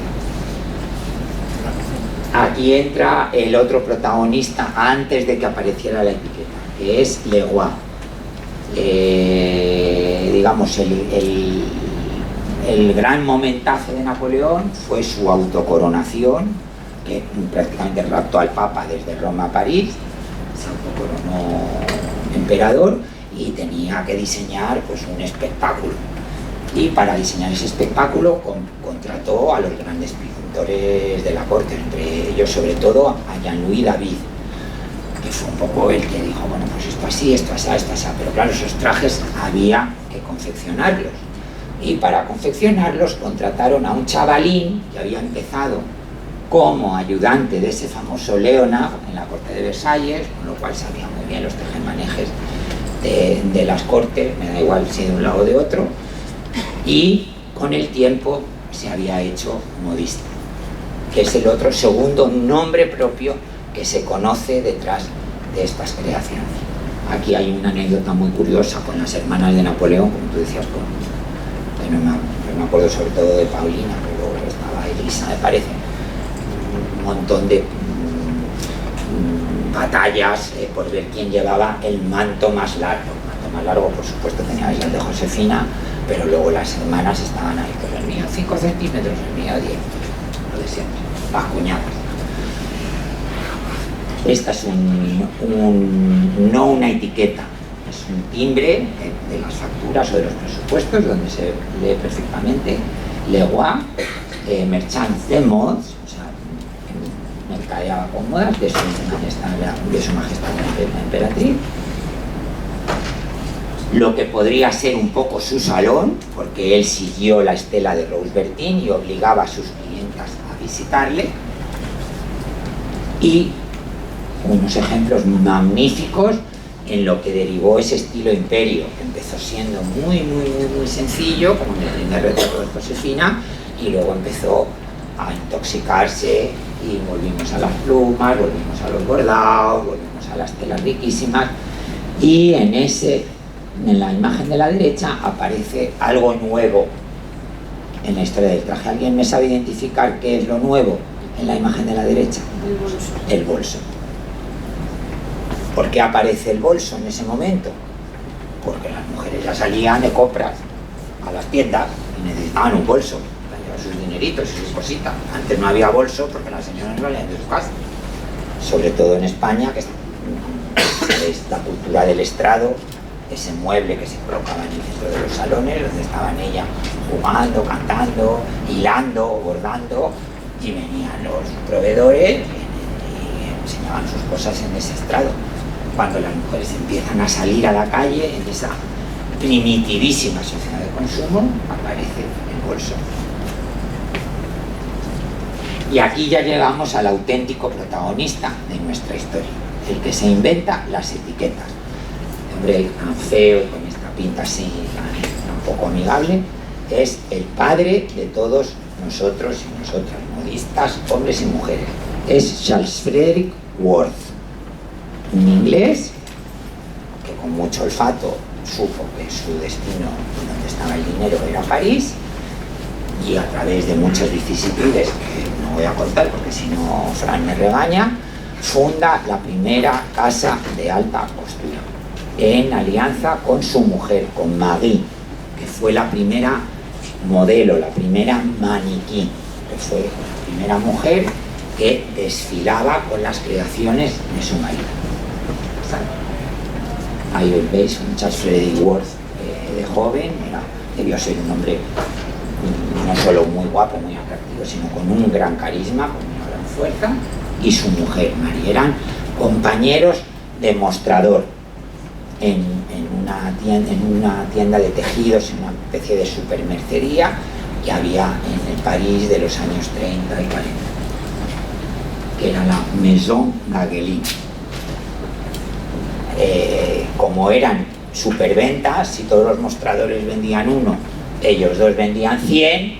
Aquí entra el otro protagonista antes de que apareciera la etiqueta, que es Leroy. Digamos, el gran momentazo de Napoleón fue su autocoronación, que prácticamente raptó al Papa desde Roma a París, se autocoronó emperador y tenía que diseñar pues un espectáculo. Y para diseñar ese espectáculo contrató a los grandes pintores de la corte, entre ellos sobre todo a Jean-Louis David, que fue un poco el que dijo, bueno, pues esto así, esto así, esto así. Pero claro, esos trajes había que confeccionarlos, y para confeccionarlos contrataron a un chavalín que había empezado como ayudante de ese famoso Leonard en la corte de Versalles, con lo cual sabía muy bien los tejemanejes de las cortes, me da igual si de un lado o de otro, y con el tiempo se había hecho modista, que es el otro segundo nombre propio que se conoce detrás de estas creaciones. Aquí hay una anécdota muy curiosa con las hermanas de Napoleón, como tú decías, que no me pero me acuerdo sobre todo de Paulina, pero luego estaba Elisa, me parece. Un montón de batallas por ver quién llevaba el manto más largo. El manto más largo, por supuesto, tenía el de Josefina, pero luego las hermanas estaban ahí, pues el mío 5 centímetros, el mío 10, lo de siempre, las cuñadas. Esta es no una etiqueta, es un timbre de las facturas o de los presupuestos donde se lee perfectamente Leroy, Merchants de Modes, o sea, mercadeaba con modas de su majestad la emperatriz. Lo que podría ser un poco su salón, porque él siguió la estela de Rose Bertin y obligaba a sus clientas a visitarle. Y unos ejemplos magníficos en lo que derivó ese estilo imperio, que empezó siendo muy sencillo, como en el primer retrato de Josefina, y luego empezó a intoxicarse y volvimos a las plumas, volvimos a los bordados, volvimos a las telas riquísimas, y en la imagen de la derecha aparece algo nuevo en la historia del traje. ¿Alguien me sabe identificar qué es lo nuevo en la imagen de la derecha? El bolso. El bolso. ¿Por qué aparece el bolso en ese momento? Porque las mujeres ya salían de compras a las tiendas y necesitaban un bolso para llevar sus dineritos y sus cositas. Antes no había bolso porque las señoras no salían de su casa. Sobre todo en España, que es la cultura del estrado, ese mueble que se colocaba en el centro de los salones, donde estaban ellas jugando, cantando, hilando, bordando, y venían los proveedores y enseñaban sus cosas en ese estrado. Cuando las mujeres empiezan a salir a la calle, en esa primitivísima sociedad de consumo, aparece el bolso. Y aquí ya llegamos al auténtico protagonista de nuestra historia, el que se inventa las etiquetas. El hombre tan feo y con esta pinta así tan poco amigable, es el padre de todos nosotros y nosotras, modistas, hombres y mujeres. Es Charles Frederick Worth, un inglés que con mucho olfato supo que su destino, donde estaba el dinero, era París, y a través de muchas vicisitudes que no voy a contar porque si no Fran me regaña, funda la primera casa de alta costura en alianza con su mujer, con Marie, que fue la primera modelo, la primera maniquí, que fue la primera mujer que desfilaba con las creaciones de su marido. Ahí veis un Charles Frederick Worth de joven, debió ser un hombre no solo muy guapo, muy atractivo, sino con un gran carisma, con una gran fuerza, y su mujer, Marie, eran compañeros de mostrador en una tienda de tejidos, en una especie de supermercería que había en el París de los años 30 y 40, que era la Maison Gagelin. Como eran superventas, si todos los mostradores vendían uno, ellos dos vendían 100,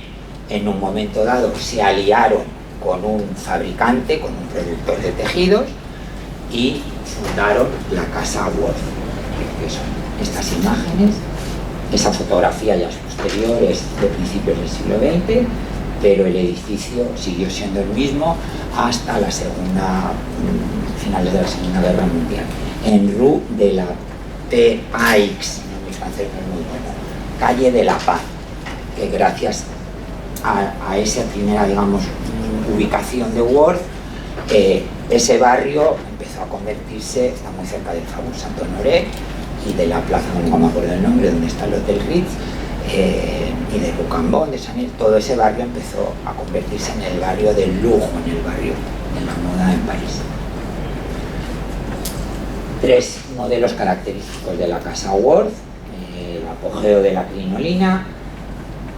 en un momento dado se aliaron con un fabricante, con un productor de tejidos, y fundaron la casa Worth, que son estas imágenes. Esa fotografía ya es posterior, es de principios del siglo XX, pero el edificio siguió siendo el mismo hasta la finales de la Segunda Guerra Mundial. En Rue de la Paix, mi francés no es muy bueno, calle de la Paz, que gracias a esa primera, digamos, ubicación de Worth, ese barrio empezó a convertirse, está muy cerca del Faubourg Saint-Honoré y de la plaza, no me acuerdo el nombre, donde está el Hotel Ritz, y de Lucambon, de Chanel. Todo ese barrio empezó a convertirse en el barrio del lujo, en el barrio de la moda en París. 3 modelos característicos de la casa Worth: el apogeo de la crinolina,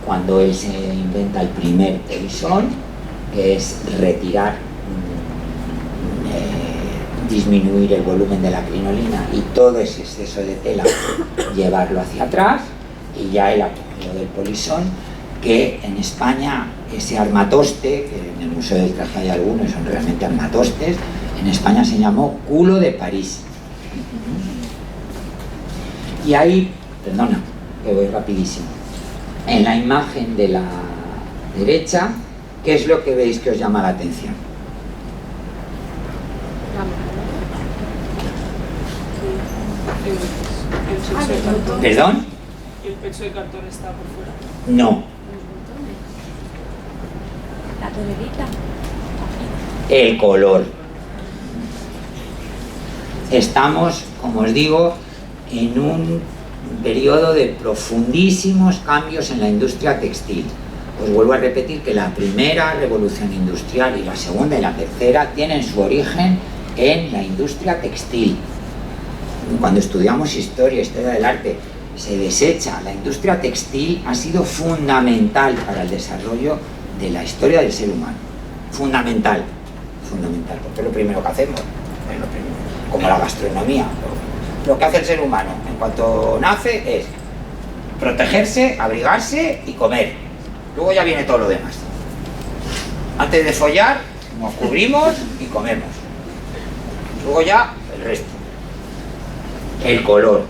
cuando él se inventa el primer telesón, que es retirar, disminuir el volumen de la crinolina y todo ese exceso de tela llevarlo hacia atrás, y ya el apogeo del polisón, que en España ese armatoste, que en el Museo del Traje hay algunos, son realmente armatostes, en España se llamó culo de París. Y ahí, perdona, que voy rapidísimo, En la imagen de la derecha, ¿qué es lo que veis que os llama la atención? El pecho de cartón. ¿Perdón? ¿Y el pecho de cartón está por fuera? No. La tolerita. El color. Estamos, como os digo, en un periodo de profundísimos cambios en la industria textil. Os vuelvo a repetir que la primera revolución industrial y la segunda y la tercera tienen su origen en la industria textil. Cuando estudiamos historia del arte, se desecha. La industria textil ha sido fundamental para el desarrollo de la historia del ser humano. Fundamental, porque es lo primero que hacemos, es lo primero, como la gastronomía. Lo que hace el ser humano en cuanto nace es protegerse, abrigarse y comer. Luego ya viene todo lo demás. Antes de follar, nos cubrimos y comemos. Luego ya el resto. El color.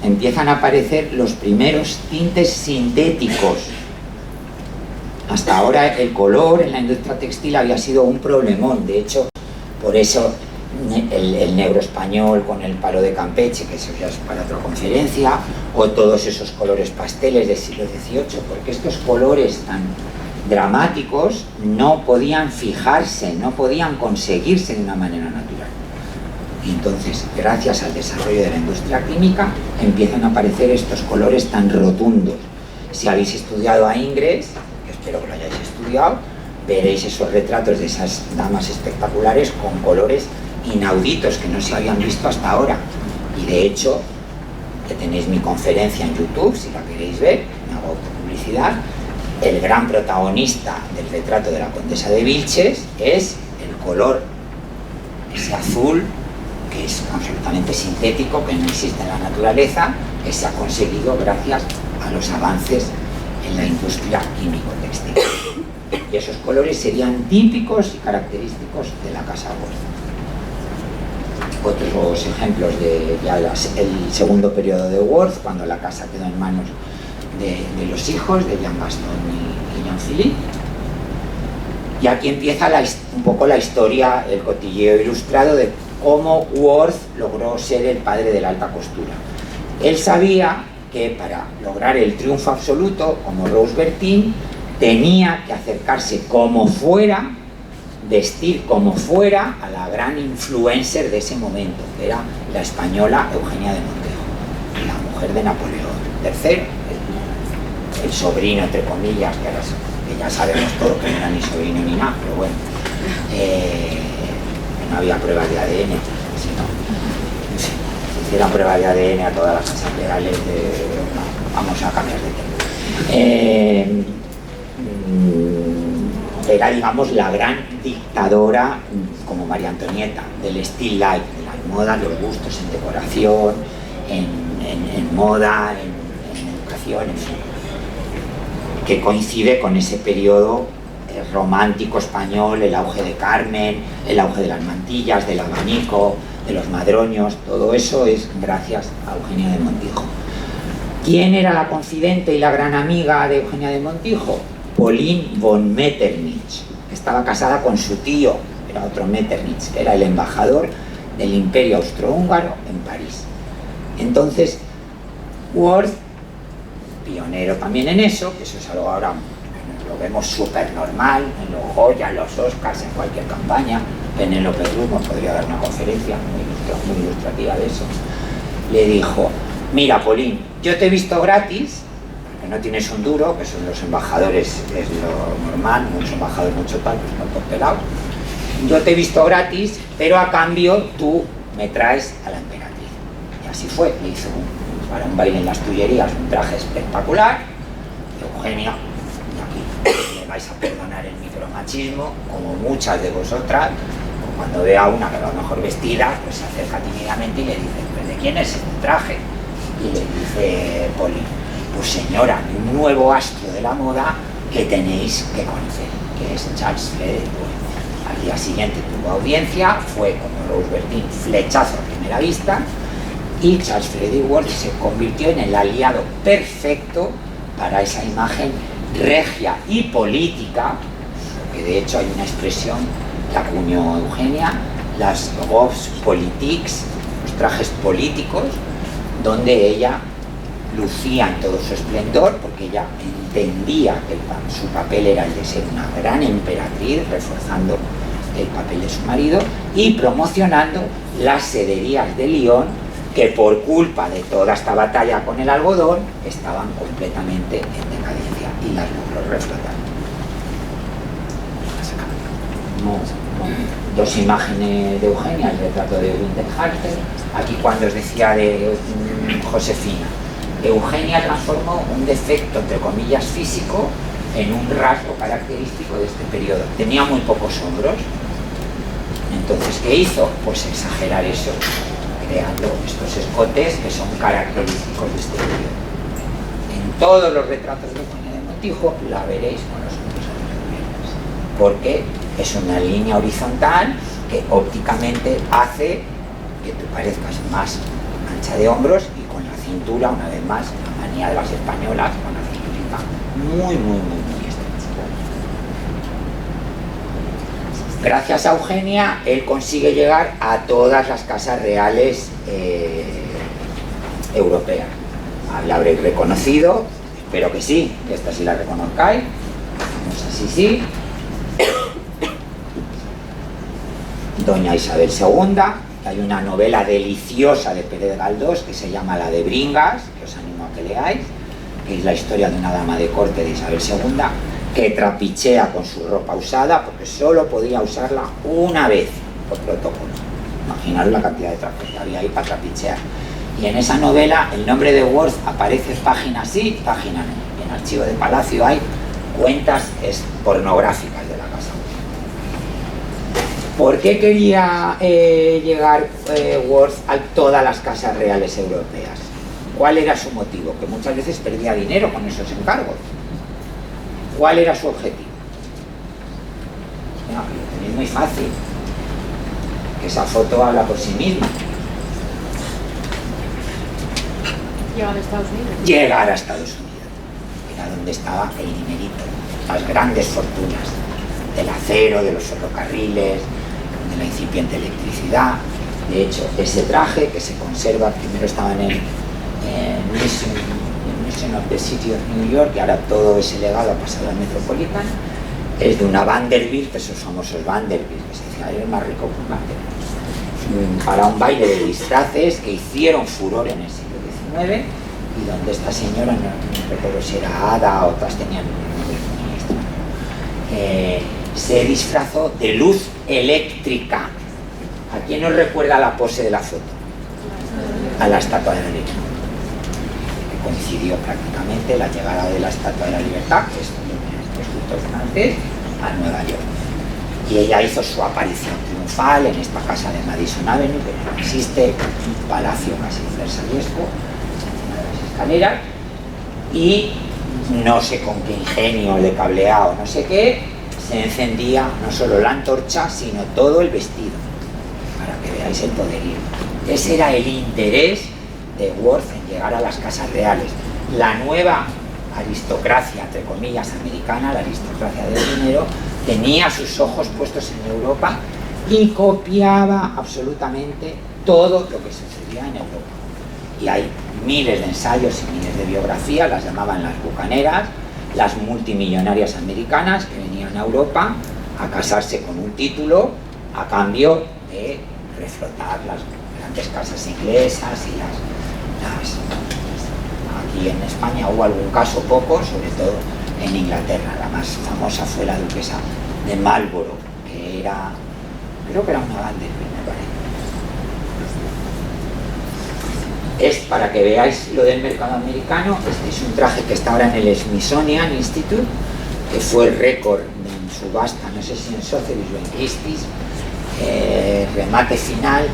Empiezan a aparecer los primeros tintes sintéticos. Hasta ahora el color en la industria textil había sido un problemón. De hecho, por eso el negro español con el palo de Campeche, que eso ya es para otra conferencia, o todos esos colores pasteles del siglo XVIII, porque estos colores tan dramáticos no podían fijarse, no podían conseguirse de una manera natural. Y entonces, gracias al desarrollo de la industria química, empiezan a aparecer estos colores tan rotundos. Si habéis estudiado a Ingres, que espero que lo hayáis estudiado, veréis esos retratos de esas damas espectaculares con colores inauditos que no se habían visto hasta ahora. Y de hecho, que tenéis mi conferencia en YouTube, si la queréis ver, me hago publicidad, el gran protagonista del retrato de la condesa de Vilches es el color, ese azul que es absolutamente sintético, que no existe en la naturaleza, que se ha conseguido gracias a los avances en la industria químico-textil. Y esos colores serían típicos y característicos de la casa Worth. Otros ejemplos de ya el segundo periodo de Worth, cuando la casa quedó en manos de los hijos de Jean Gaston y Jean Philippe. Y aquí empieza un poco la historia, el cotilleo ilustrado de cómo Worth logró ser el padre de la alta costura. Él sabía que para lograr el triunfo absoluto, como Rose Bertin, tenía que acercarse como fuera, vestir como fuera a la gran influencer de ese momento, que era la española Eugenia de Montejo, la mujer de Napoleón III, el sobrino, entre comillas, que ya sabemos todo que no era ni sobrino ni nada, pero bueno, no había pruebas de ADN, sino hicieran pruebas de ADN a todas las casas reales, vamos a cambiar de tema. Era, digamos, la gran dictadora, como María Antonieta, del still life, de la moda, los gustos en decoración, en moda, en educación, en fin, que coincide con ese periodo romántico español, el auge de Carmen, el auge de las mantillas, del abanico, de los madroños. Todo eso es gracias a Eugenia de Montijo. ¿Quién era la confidente y la gran amiga de Eugenia de Montijo? Pauline von Metternich. Estaba casada con su tío, era otro Metternich, que era el embajador del Imperio Austrohúngaro en París. Entonces, Worth, pionero también en eso, que eso es algo ahora lo vemos súper normal, en los Goya, en los Oscars, en cualquier campaña. Penélope Cruz nos podría dar una conferencia muy ilustrativa de eso. Le dijo: mira, Pauline, yo te he visto gratis, porque no tienes un duro, que son los embajadores, es lo normal, mucho embajador, mucho tal, pues no por pelado. Yo te he visto gratis, pero a cambio tú me traes a la emperatriz. Y así fue, le hizo para un baile en las Tullerías un traje espectacular. Eugenia, y aquí me vais a perdonar el micromachismo, como muchas de vosotras, cuando ve a una que va mejor vestida, pues se acerca tímidamente y le dice: ¿pero de quién es este traje? Y le dice Pauline: pues señora, un nuevo astro de la moda que tenéis que conocer, que es Charles Frederick Worth. Al día siguiente tuvo audiencia, fue como Rose Bertin, flechazo a primera vista, y Charles Frederick Worth se convirtió en el aliado perfecto para esa imagen regia y política, que de hecho hay una expresión que acuñó Eugenia, las robes politiques, los trajes políticos, donde ella lucía en todo su esplendor, porque ella entendía que su papel era el de ser una gran emperatriz, reforzando el papel de su marido y promocionando las sederías de Lyon, que por culpa de toda esta batalla con el algodón estaban completamente en decadencia, y las logró reflotar. Dos imágenes de Eugenia, el retrato de Winterhalter. Aquí, cuando os decía de Josefina, Eugenia transformó un defecto, entre comillas, físico en un rasgo característico de este periodo. Tenía muy pocos hombros. Entonces, ¿qué hizo? Pues exagerar eso, creando estos escotes que son característicos de este periodo. En todos los retratos de Eugenia de Montijo la veréis con los hombros abiertos, porque es una línea horizontal que ópticamente hace que tú parezcas más ancha de hombros, y con la cintura, una vez más, la manía de las españolas, con la cinturita muy estrecha. Gracias a Eugenia, él consigue llegar a todas las casas reales europeas. La habréis reconocido, espero que sí, que esta sí la reconozcáis. Vamos así, sí. Doña Isabel II. Hay una novela deliciosa de Pérez Galdós que se llama La de Bringas, que os animo a que leáis, que es la historia de una dama de corte de Isabel II que trapichea con su ropa usada porque solo podía usarla una vez por protocolo. Imaginaros la cantidad de trajes que había ahí para trapichear. Y en esa novela el nombre de Worth aparece página sí, página no. Y en el archivo de Palacio hay cuentas pornográficas de la casa. ¿Por qué quería llegar Worth a todas las casas reales europeas? ¿Cuál era su motivo? Que muchas veces perdía dinero con esos encargos. ¿Cuál era su objetivo? No, lo tenéis muy fácil. Que esa foto habla por sí misma. Llegar a Estados Unidos. Llegar a Estados Unidos. Era donde estaba el dinerito, las grandes fortunas del acero, de los ferrocarriles, de la incipiente electricidad. De hecho, ese traje que se conserva, primero estaba en el Museum of the City of New York, y ahora todo ese legado ha pasado al Metropolitan, es de una Vanderbilt, esos famosos Vanderbilt, que se decía, eres más rico que un Vanderbilt, para un baile de disfraces que hicieron furor en el siglo XIX, y donde esta señora, no recuerdo si era Ada o otras tenían un nombre, se disfrazó de luz eléctrica. ¿A quién nos recuerda la pose de la foto? A la Estatua de la Libertad. Coincidió prácticamente la llegada de la Estatua de la Libertad, que es un escultor francés, a Nueva York. Y ella hizo su aparición triunfal en esta casa de Madison Avenue, que no existe, un palacio casi versallesco, encima de las escaleras, y no sé con qué ingenio de cableado, no sé qué, se encendía no solo la antorcha, sino todo el vestido, para que veáis el poderío. Ese era el interés de Worth en llegar a las casas reales. La nueva aristocracia, entre comillas, americana, la aristocracia del dinero, tenía sus ojos puestos en Europa y copiaba absolutamente todo lo que sucedía en Europa. Y hay miles de ensayos y miles de biografías, las llamaban las bucaneras, las multimillonarias americanas que venían a Europa a casarse con un título a cambio de reflotar las grandes casas inglesas y las aquí en España hubo algún caso, poco, sobre todo en Inglaterra. La más famosa fue la duquesa de Marlborough, que era, creo que era una Vanderbilt, me parece. Es para que veáis lo del mercado americano. Este es un traje que está ahora en el Smithsonian Institute, que fue el récord en subasta, no sé si en Sotheby's o en Christie's, remate final,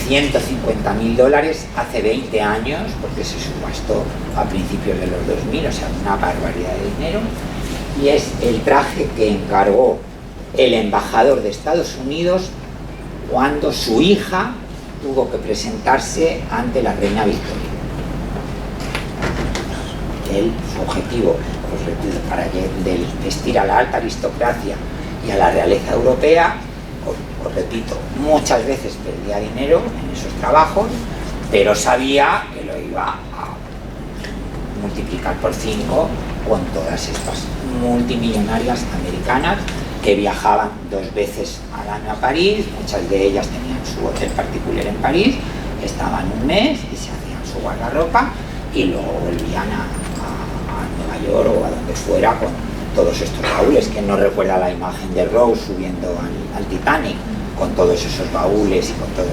$150.000 hace 20 años, porque se subastó a principios de los 2000, o sea, una barbaridad de dinero, y es el traje que encargó el embajador de Estados Unidos cuando su hija tuvo que presentarse ante la reina Victoria. su objetivo, pues, para vestir a la alta aristocracia y a la realeza europea, os repito, muchas veces perdía dinero en esos trabajos, pero sabía que lo iba a multiplicar por 5 con todas estas multimillonarias americanas que viajaban 2 veces al año a París. Muchas de ellas tenían su hotel particular en París, estaban un mes y se hacían su guardarropa y luego volvían a Nueva York o a donde fuera con todos estos baúles. Que no recuerda la imagen de Rose subiendo al Titanic con todos esos baúles y con todo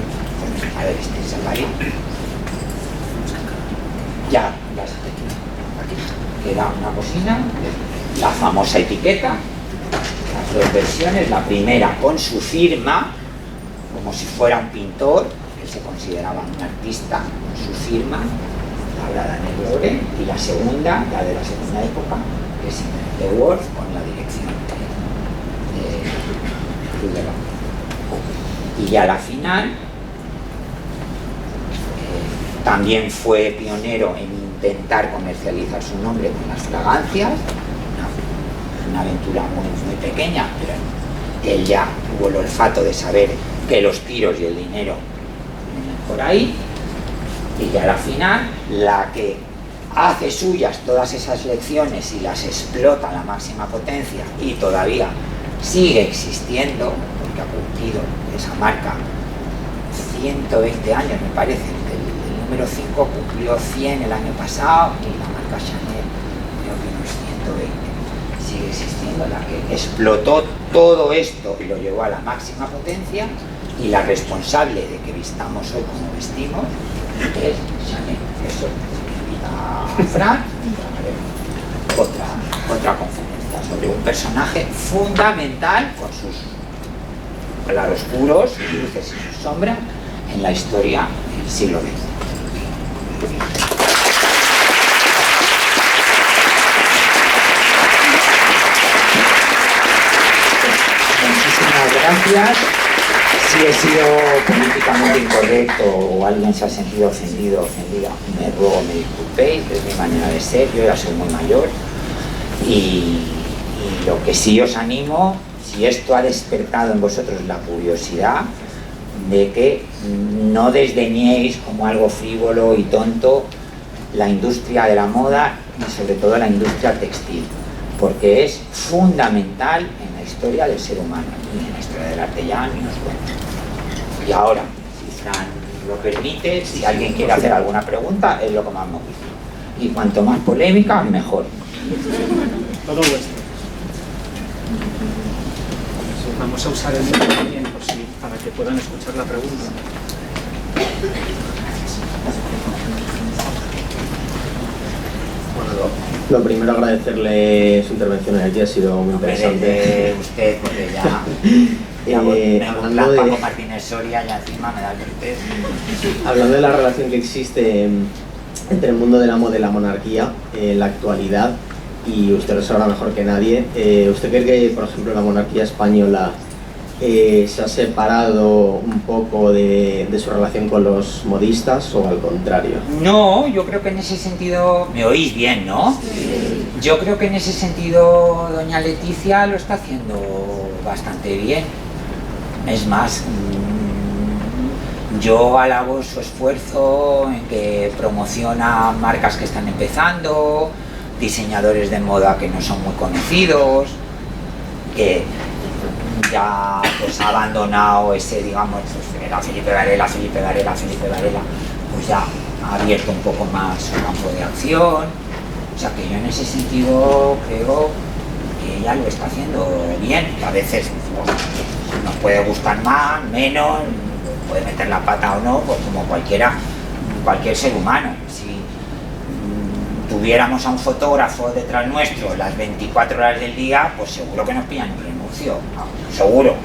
a vestirse en París. Ya aquí queda una cocina, la famosa etiqueta, las 2 versiones, la primera con su firma, como si fuera un pintor, que se consideraba un artista, con su firma, labrada en el Louvre, y la segunda, la de la segunda época, que es de Word, con la dirección de y ya la final, también fue pionero en intentar comercializar su nombre con las fragancias, una aventura muy pequeña, pero él ya tuvo el olfato de saber que los tiros y el dinero vienen por ahí. Y ya la final, la que hace suyas todas esas lecciones y las explota a la máxima potencia y todavía sigue existiendo, porque ha cumplido esa marca 120 años, me parece. El número 5 cumplió 100 el año pasado y la marca Chanel creo que unos 120. Sigue existiendo, la que explotó todo esto y lo llevó a la máxima potencia, y la responsable de que vistamos hoy como vestimos es Chanel. Eso invita a Fran otra conferencia sobre un personaje fundamental con sus claroscuros, sus luces y sus sombras en la historia del siglo XX. Gracias. Si he sido políticamente incorrecto o alguien se ha sentido ofendido o ofendida, me ruego me disculpéis, es mi manera de ser, yo ya soy muy mayor y lo que sí os animo, si esto ha despertado en vosotros la curiosidad, de que no desdeñéis como algo frívolo y tonto la industria de la moda y sobre todo la industria textil, porque es fundamental en la historia del ser humano y en la historia del arte ya ni nos cuenta. Y ahora, si Fran lo permite, si alguien quiere hacer alguna pregunta, es lo que más me gusta. Y cuanto más polémica, mejor. Todo vuestro. Vamos a usar el micro también para que puedan escuchar la pregunta. Bueno, lo primero, agradecerle su intervención aquí, ha sido muy interesante. Usted, porque ya hablando de Paco Martínez Soria y encima me da el usted. Hablando de la relación que existe entre el mundo de la moda y la monarquía en la actualidad, y usted lo sabrá mejor que nadie, ¿usted cree que, por ejemplo, la monarquía española se ha separado un poco de su relación con los modistas o al contrario? No, yo creo que en ese sentido, me oís bien, ¿no? Yo creo que en ese sentido doña Leticia lo está haciendo bastante bien. Es más, yo alabo su esfuerzo en que promociona marcas que están empezando, diseñadores de moda que no son muy conocidos, que ya pues ha abandonado ese, digamos, pues, era Felipe Varela, pues ya ha abierto un poco más su campo de acción. O sea que yo en ese sentido creo que ella lo está haciendo bien. A veces pues, nos puede gustar más, menos, puede meter la pata o no, pues como cualquier ser humano. Si tuviéramos a un fotógrafo detrás nuestro las 24 horas del día, pues seguro que nos pillan un renuncio, seguro.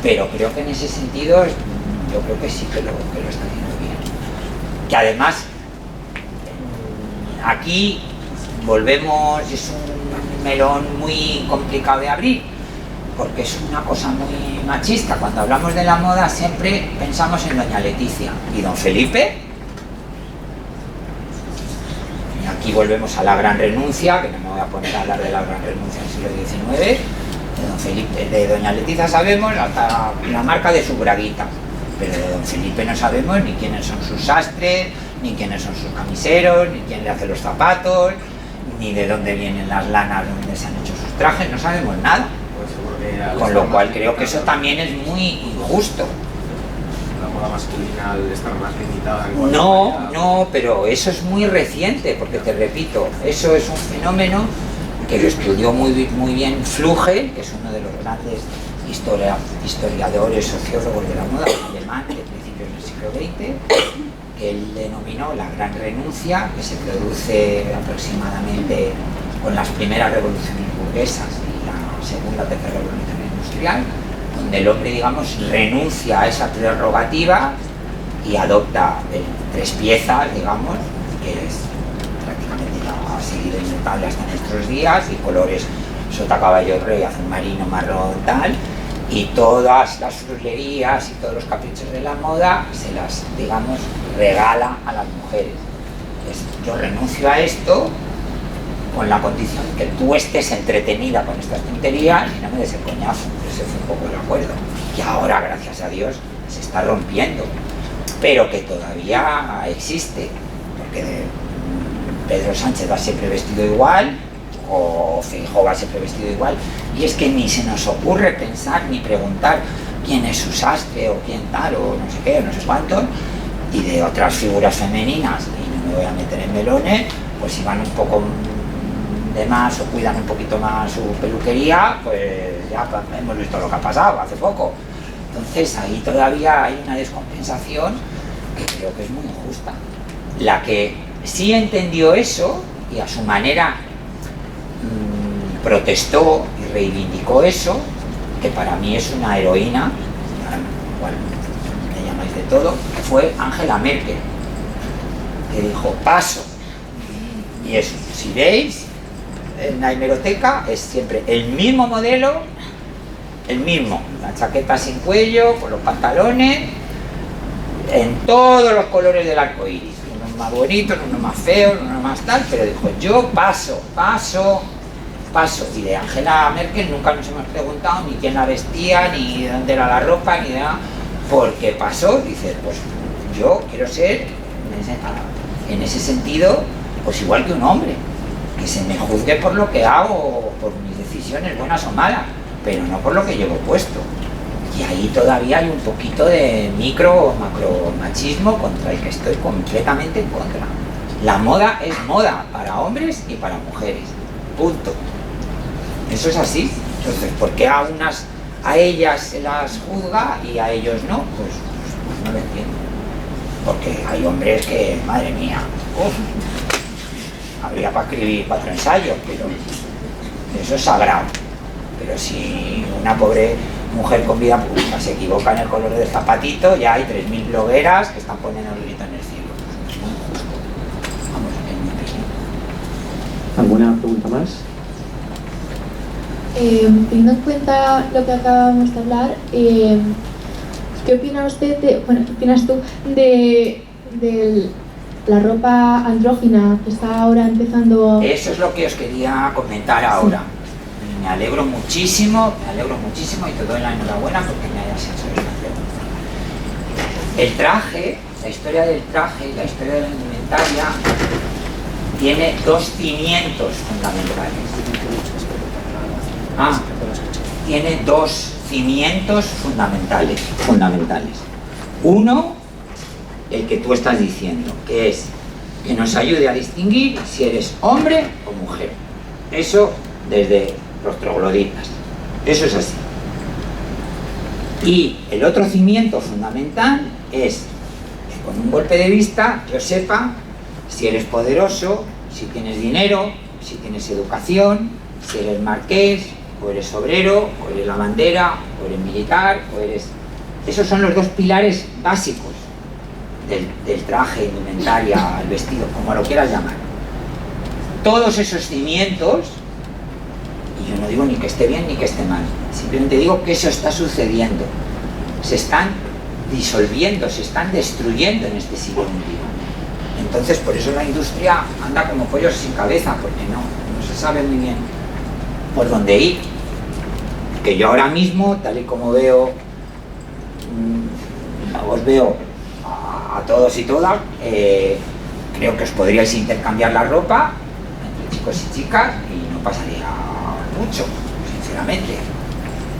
Pero creo que en ese sentido, yo creo que sí que lo está haciendo bien. Que además, aquí volvemos, es un melón muy complicado de abrir, porque es una cosa muy machista. Cuando hablamos de la moda siempre pensamos en doña Leticia y don Felipe. Aquí volvemos a la gran renuncia, que no me voy a poner a hablar de la gran renuncia del siglo XIX. De don Felipe, de doña Letizia sabemos hasta la marca de su braguita, pero de don Felipe no sabemos ni quiénes son sus sastres, ni quiénes son sus camiseros, ni quién le hace los zapatos, ni de dónde vienen las lanas donde se han hecho sus trajes, no sabemos nada. Con lo cual creo que eso también es muy injusto. La moda masculina al estar más limitada. No, pero eso es muy reciente, porque te repito, eso es un fenómeno que lo estudió muy bien Flügel, que es uno de los grandes historiadores, sociólogos de la moda alemán de principios del siglo XX. Él denominó la gran renuncia, que se produce aproximadamente con las primeras revoluciones burguesas y la segunda, tercera revolución industrial, donde el hombre, digamos, renuncia a esa prerrogativa y adopta tres piezas, digamos, que es prácticamente ya seguido inmutable hasta nuestros días, y colores sota, caballo, rey, azul marino, marrón, tal, y todas las frulerías y todos los caprichos de la moda se las, digamos, regala a las mujeres. Yo renuncio a esto con la condición que tú estés entretenida con estas tonterías y no me des el coñazo. Ese fue un poco el acuerdo, que ahora, gracias a Dios, se está rompiendo, pero que todavía existe, porque Pedro Sánchez va siempre vestido igual, o Feijóo va siempre vestido igual, y es que ni se nos ocurre pensar ni preguntar quién es su sastre o quién tal, o no sé qué, o no sé cuánto, y de otras figuras femeninas, y no me voy a meter en melones, pues si van un poco de más o cuidan un poquito más su peluquería, pues ya hemos visto lo que ha pasado hace poco. Entonces ahí todavía hay una descompensación que creo que es muy injusta. La que sí entendió eso y a su manera protestó y reivindicó eso, que para mí es una heroína, igual me llamáis de todo, que fue Angela Merkel, que dijo paso. Y eso, si veis en la hemeroteca, es siempre el mismo modelo, el mismo, la chaqueta sin cuello, con los pantalones, en todos los colores del arco iris, unos más bonitos, unos más feos, unos más tal, pero dijo yo paso. Y de Angela Merkel nunca nos hemos preguntado ni quién la vestía, ni de dónde era la ropa, ni de nada, porque pasó. Dice, pues yo quiero ser en ese sentido pues igual que un hombre, que se me juzgue por lo que hago, por mis decisiones buenas o malas, pero no por lo que llevo puesto. Y ahí todavía hay un poquito de micro o macro machismo contra el que estoy completamente en contra. La moda es moda para hombres y para mujeres, punto. Eso es así. Entonces, ¿por qué a ellas se las juzga y a ellos no? Pues no lo entiendo. Porque hay hombres que, madre mía, habría para escribir 4 ensayos, pero eso es sagrado. Pero si una pobre mujer con vida pública se equivoca en el color del zapatito, ya hay 3.000 blogueras que están poniendo el grito en el cielo. Es muy injusto. Vamos, en mi opinión. ¿Alguna pregunta más? Teniendo en cuenta lo que acabamos de hablar, ¿qué opina usted ¿qué opinas tú de la ropa andrógina que está ahora empezando? Eso es lo que os quería comentar ahora. Sí. Me alegro muchísimo y te doy la enhorabuena porque me hayas hecho esta pregunta. El traje, la historia del traje y la historia de la indumentaria tiene 2 cimientos fundamentales. Tiene 2 cimientos fundamentales. Uno, el que tú estás diciendo, que es que nos ayude a distinguir si eres hombre o mujer. Eso desde los trogloditas. Eso es así. Y el otro cimiento fundamental es que con un golpe de vista yo sepa si eres poderoso, si tienes dinero, si tienes educación, si eres marqués, o eres obrero, o eres la bandera, o eres militar, o eres... Esos son los 2 pilares básicos del traje, indumentaria, el vestido, como lo quieras llamar. Todos esos cimientos, y yo no digo ni que esté bien ni que esté mal, simplemente digo que eso está sucediendo. Se están disolviendo, se están destruyendo en este siglo XXI. Entonces por eso la industria anda como pollos sin cabeza, porque no se sabe muy bien por dónde ir. Que yo ahora mismo, tal y como veo, os veo a todos y todas, creo que os podríais intercambiar la ropa entre chicos y chicas y no pasaría mucho, sinceramente.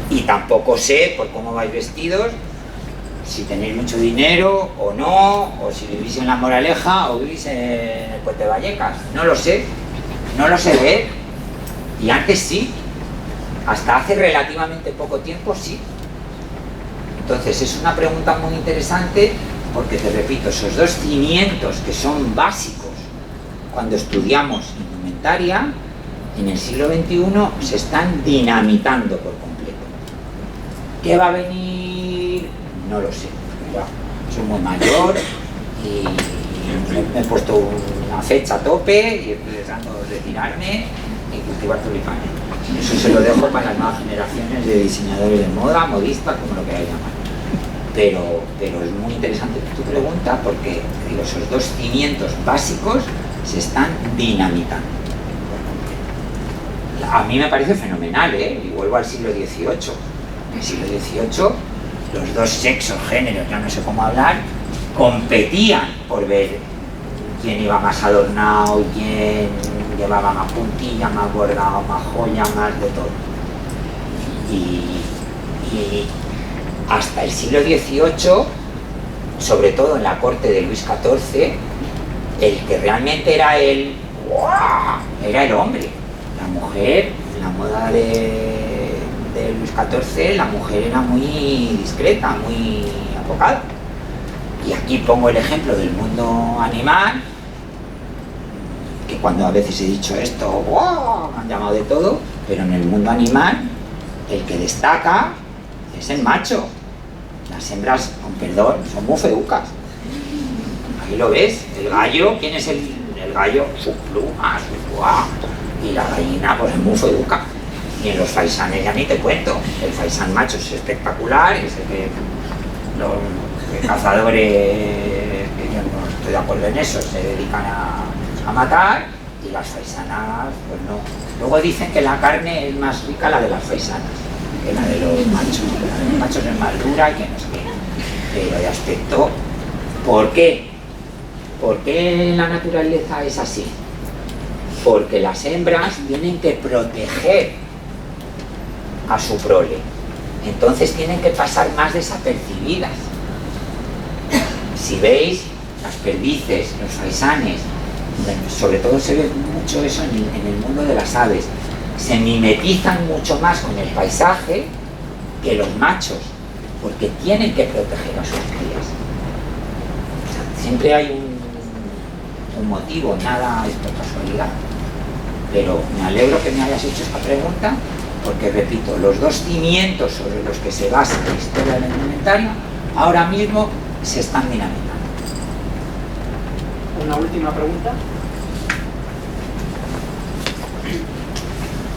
Y tampoco sé, por cómo vais vestidos, si tenéis mucho dinero o no, o si vivís en La Moraleja o vivís en el Puente de Vallecas. No lo sé ver. Y antes sí, hasta hace relativamente poco tiempo sí. Entonces es una pregunta muy interesante porque, te repito, esos dos cimientos que son básicos cuando estudiamos indumentaria, en el siglo XXI se están dinamitando por completo. ¿Qué va a venir? No lo sé. Soy muy mayor y me he puesto una fecha a tope y estoy deseando retirarme y cultivar tulipanes. Eso se lo dejo para las nuevas generaciones de diseñadores de moda, modistas, como lo queráis llamar. Pero es muy interesante tu pregunta porque digo, esos dos cimientos básicos se están dinamitando. A mí me parece fenomenal, y vuelvo al siglo XVIII. En el siglo XVIII los dos sexos, géneros, ya no sé cómo hablar, competían por ver quién iba más adornado, quién llevaba más puntilla, más bordado, más joya, más de todo. Y hasta el siglo XVIII, sobre todo en la corte de Luis XIV, el que realmente era el hombre. La mujer, en la moda de Luis XIV, la mujer era muy discreta, muy apocada. Y aquí pongo el ejemplo del mundo animal, que cuando a veces he dicho esto, me han llamado de todo, pero en el mundo animal el que destaca es el macho. Las hembras, con perdón, son muy feucas. Ahí lo ves, el gallo, ¿quién es el gallo? Su pluma, su guau. Y la gallina pues es muy feuca. Y en los faisanes ya ni te cuento. El faisán macho es espectacular, es el que los cazadores, que yo no estoy de acuerdo en eso, se dedican a matar, y las faisanas pues no. Luego dicen que la carne es más rica la de las faisanas que la de los machos. La de los machos es más dura y que no sé qué. Pero de aspecto, ¿por qué? ¿Por qué la naturaleza es así? Porque las hembras tienen que proteger a su prole, entonces tienen que pasar más desapercibidas. Si veis, las perdices, los faisanes, sobre todo se ve mucho eso en el mundo de las aves, se mimetizan mucho más con el paisaje que los machos, porque tienen que proteger a sus crías. O sea, siempre hay un motivo, nada es por casualidad. Pero me alegro que me hayas hecho esta pregunta, porque repito, los dos cimientos sobre los que se basa la historia del indumentario ahora mismo se están dinamitando. Una última pregunta.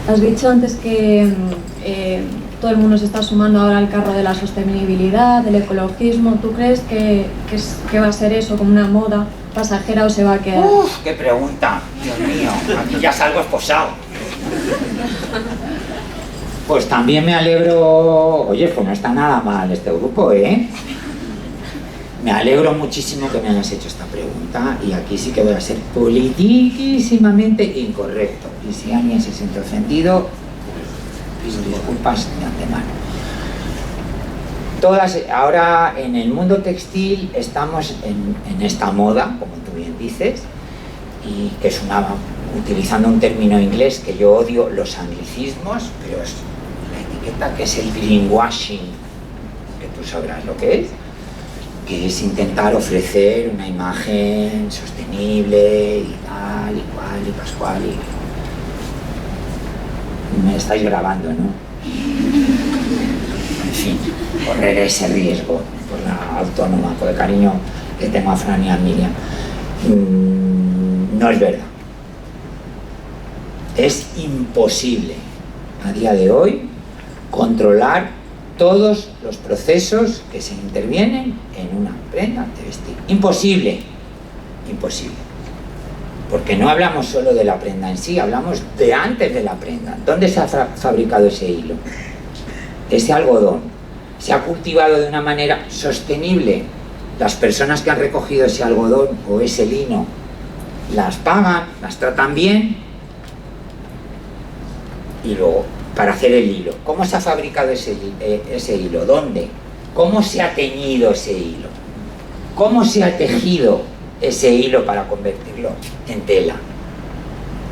Has dicho antes que todo el mundo se está sumando ahora al carro de la sostenibilidad, del ecologismo. ¿Tú crees que va a ser eso como una moda pasajera o se va a quedar? ¡Uf! ¡Qué pregunta! Dios mío, aquí ya salgo esposado. Pues también me alegro... Oye, pues no está nada mal este grupo, ¿eh? Me alegro muchísimo que me hayas hecho esta pregunta y aquí sí que voy a ser politiquísimamente incorrecto. Y si alguien se siente ofendido, pido disculpas de antemano. Ahora en el mundo textil estamos en esta moda, como tú bien dices, y que es utilizando un término inglés que yo odio, los anglicismos, pero es la etiqueta que es el greenwashing, que tú sabrás lo que es intentar ofrecer una imagen sostenible y tal y cual y pascual y... Me estáis grabando, ¿no? En fin, correr ese riesgo por la autónoma, por el cariño que tengo a Fran y a Miriam. No es verdad. Es imposible a día de hoy controlar todos los procesos que se intervienen en una prenda de vestir. Imposible. imposible. Porque no hablamos solo de la prenda en sí, hablamos de antes de la prenda. ¿Dónde se ha fabricado ese hilo? Ese algodón. ¿Se ha cultivado de una manera sostenible? Las personas que han recogido ese algodón o ese lino, ¿las pagan? ¿Las tratan bien? Y luego, para hacer el hilo, ¿cómo se ha fabricado ese hilo? ¿Dónde? ¿Cómo se ha teñido ese hilo? ¿Cómo se ha tejido ese hilo para convertirlo en tela?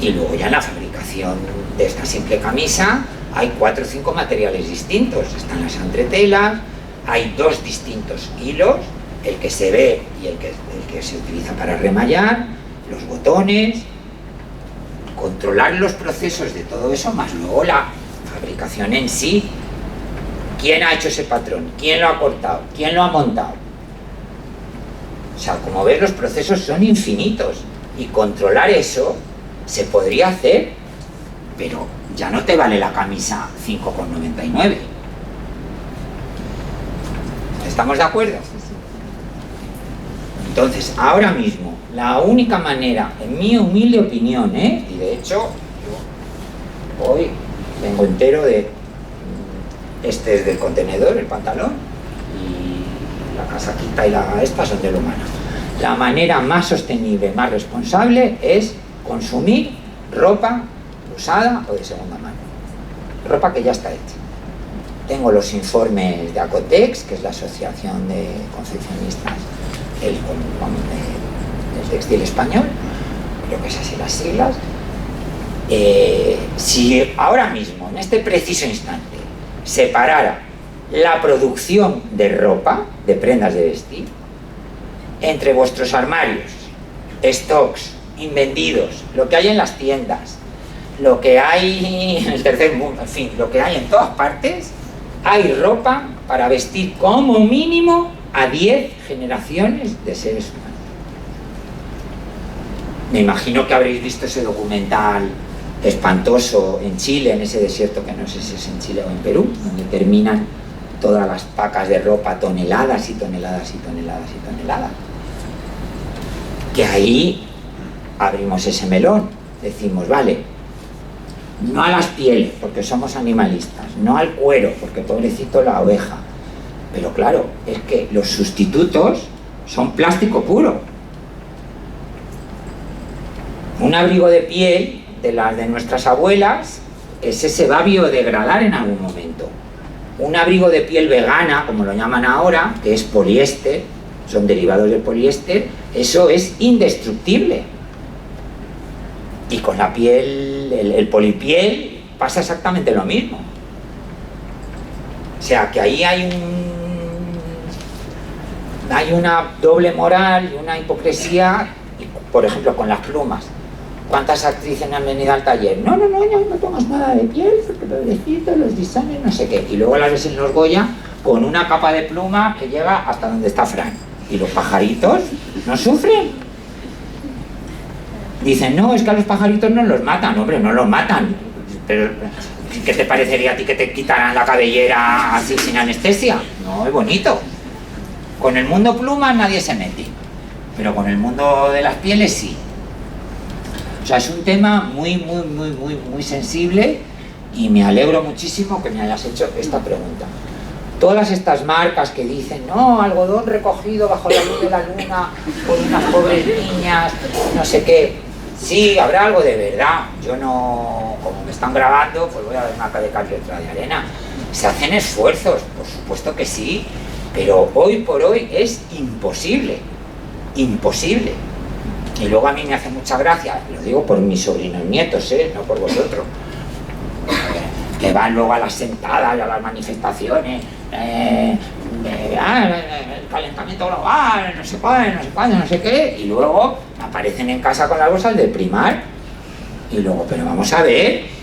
Y luego ya en la fabricación de esta simple camisa hay 4 o 5 materiales distintos. Están las entretelas, hay 2 distintos hilos, el que se ve y el que se utiliza para remallar, los botones, controlar los procesos de todo eso, más luego la fabricación en sí. ¿Quién ha hecho ese patrón? ¿Quién lo ha cortado? ¿Quién lo ha montado? O sea, como ves, los procesos son infinitos y controlar eso se podría hacer, pero ya no te vale la camisa 5,99. ¿Estamos de acuerdo? Entonces, ahora mismo, la única manera, en mi humilde opinión, y de hecho, yo hoy vengo entero de... Este es del contenedor, el pantalón, y la casaquita y la esta son del humano. La manera más sostenible, más responsable, es consumir ropa usada o de segunda mano. Ropa que ya está hecha. Tengo los informes de Acotex, que es la Asociación de Confeccionistas del Textil Español, creo que es así las siglas. Si ahora mismo, en este preciso instante, separara la producción de ropa, de prendas de vestir, entre vuestros armarios, stocks, invendidos, lo que hay en las tiendas, lo que hay en el tercer mundo, en fin, lo que hay en todas partes, hay ropa para vestir como mínimo a 10 generaciones de seres humanos. Me imagino que habréis visto ese documental espantoso en Chile, en ese desierto que no sé si es en Chile o en Perú, donde terminan todas las pacas de ropa, toneladas y toneladas y toneladas y toneladas. Que ahí abrimos ese melón, decimos, vale, no a las pieles, porque somos animalistas, no al cuero, porque pobrecito la oveja, pero claro, es que los sustitutos son plástico puro. Un abrigo de piel de las de nuestras abuelas, ese se va a biodegradar en algún momento. Un abrigo de piel vegana, como lo llaman ahora, que es poliéster, son derivados del poliéster, eso es indestructible. Y con la piel, el polipiel, pasa exactamente lo mismo. O sea, que ahí hay una doble moral y una hipocresía, por ejemplo, con las plumas. ¿Cuántas actrices han venido al taller? No tomas nada de piel, porque pobrecito, los diseños, no sé qué. Y luego las ves en los Goya con una capa de pluma que llega hasta donde está Fran. Y los pajaritos no sufren. Dicen, no, es que a los pajaritos no los matan. Hombre, no los matan. Pero, ¿qué te parecería a ti que te quitaran la cabellera así sin anestesia? No, es bonito. Con el mundo plumas nadie se mete. Pero con el mundo de las pieles sí. O sea, es un tema muy sensible y me alegro muchísimo que me hayas hecho esta pregunta. Todas estas marcas que dicen, no, algodón recogido bajo la luz de la luna por unas pobres niñas, no sé qué. Sí, habrá algo de verdad. Yo no, como me están grabando, pues voy a ver una de cal y otra de arena. Se hacen esfuerzos, por supuesto que sí, pero hoy por hoy es imposible. Imposible. Y luego a mí me hace mucha gracia, lo digo por mis sobrinos nietos, no por vosotros, que van luego a las sentadas y a las manifestaciones, el calentamiento global, no sé cuándo, no sé qué, y luego aparecen en casa con las bolsas del Primar, y luego, pero vamos a ver,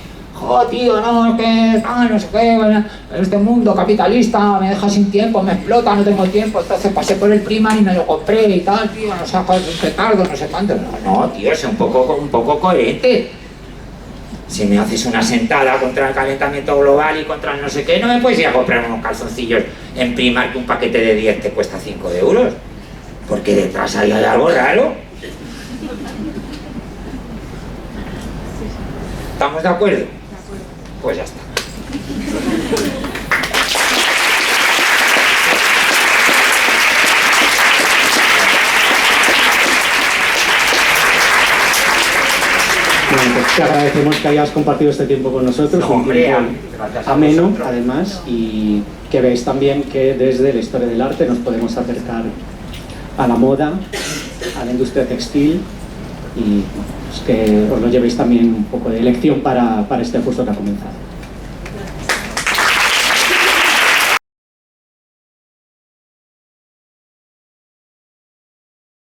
tío, no, es que no sé qué, este mundo capitalista me deja sin tiempo, me explota, no tengo tiempo, entonces pasé por el Primar y me lo compré y tal, tío, no sé qué tardo, no sé cuánto. No, tío, es un poco coherente. Si me haces una sentada contra el calentamiento global y contra el no sé qué, no me puedes ir a comprar unos calzoncillos en Primar que un paquete de 10 te cuesta 5 euros, porque detrás hay algo raro. ¿Estamos de acuerdo? Pues ya está. Bueno, pues te agradecemos que hayas compartido este tiempo con nosotros, No, un hombre, tiempo gracias a ameno, vosotros. además, y que veáis también que desde la historia del arte nos podemos acercar a la moda, a la industria textil, y bueno, pues que os lo llevéis también un poco de lección para este curso que ha comenzado.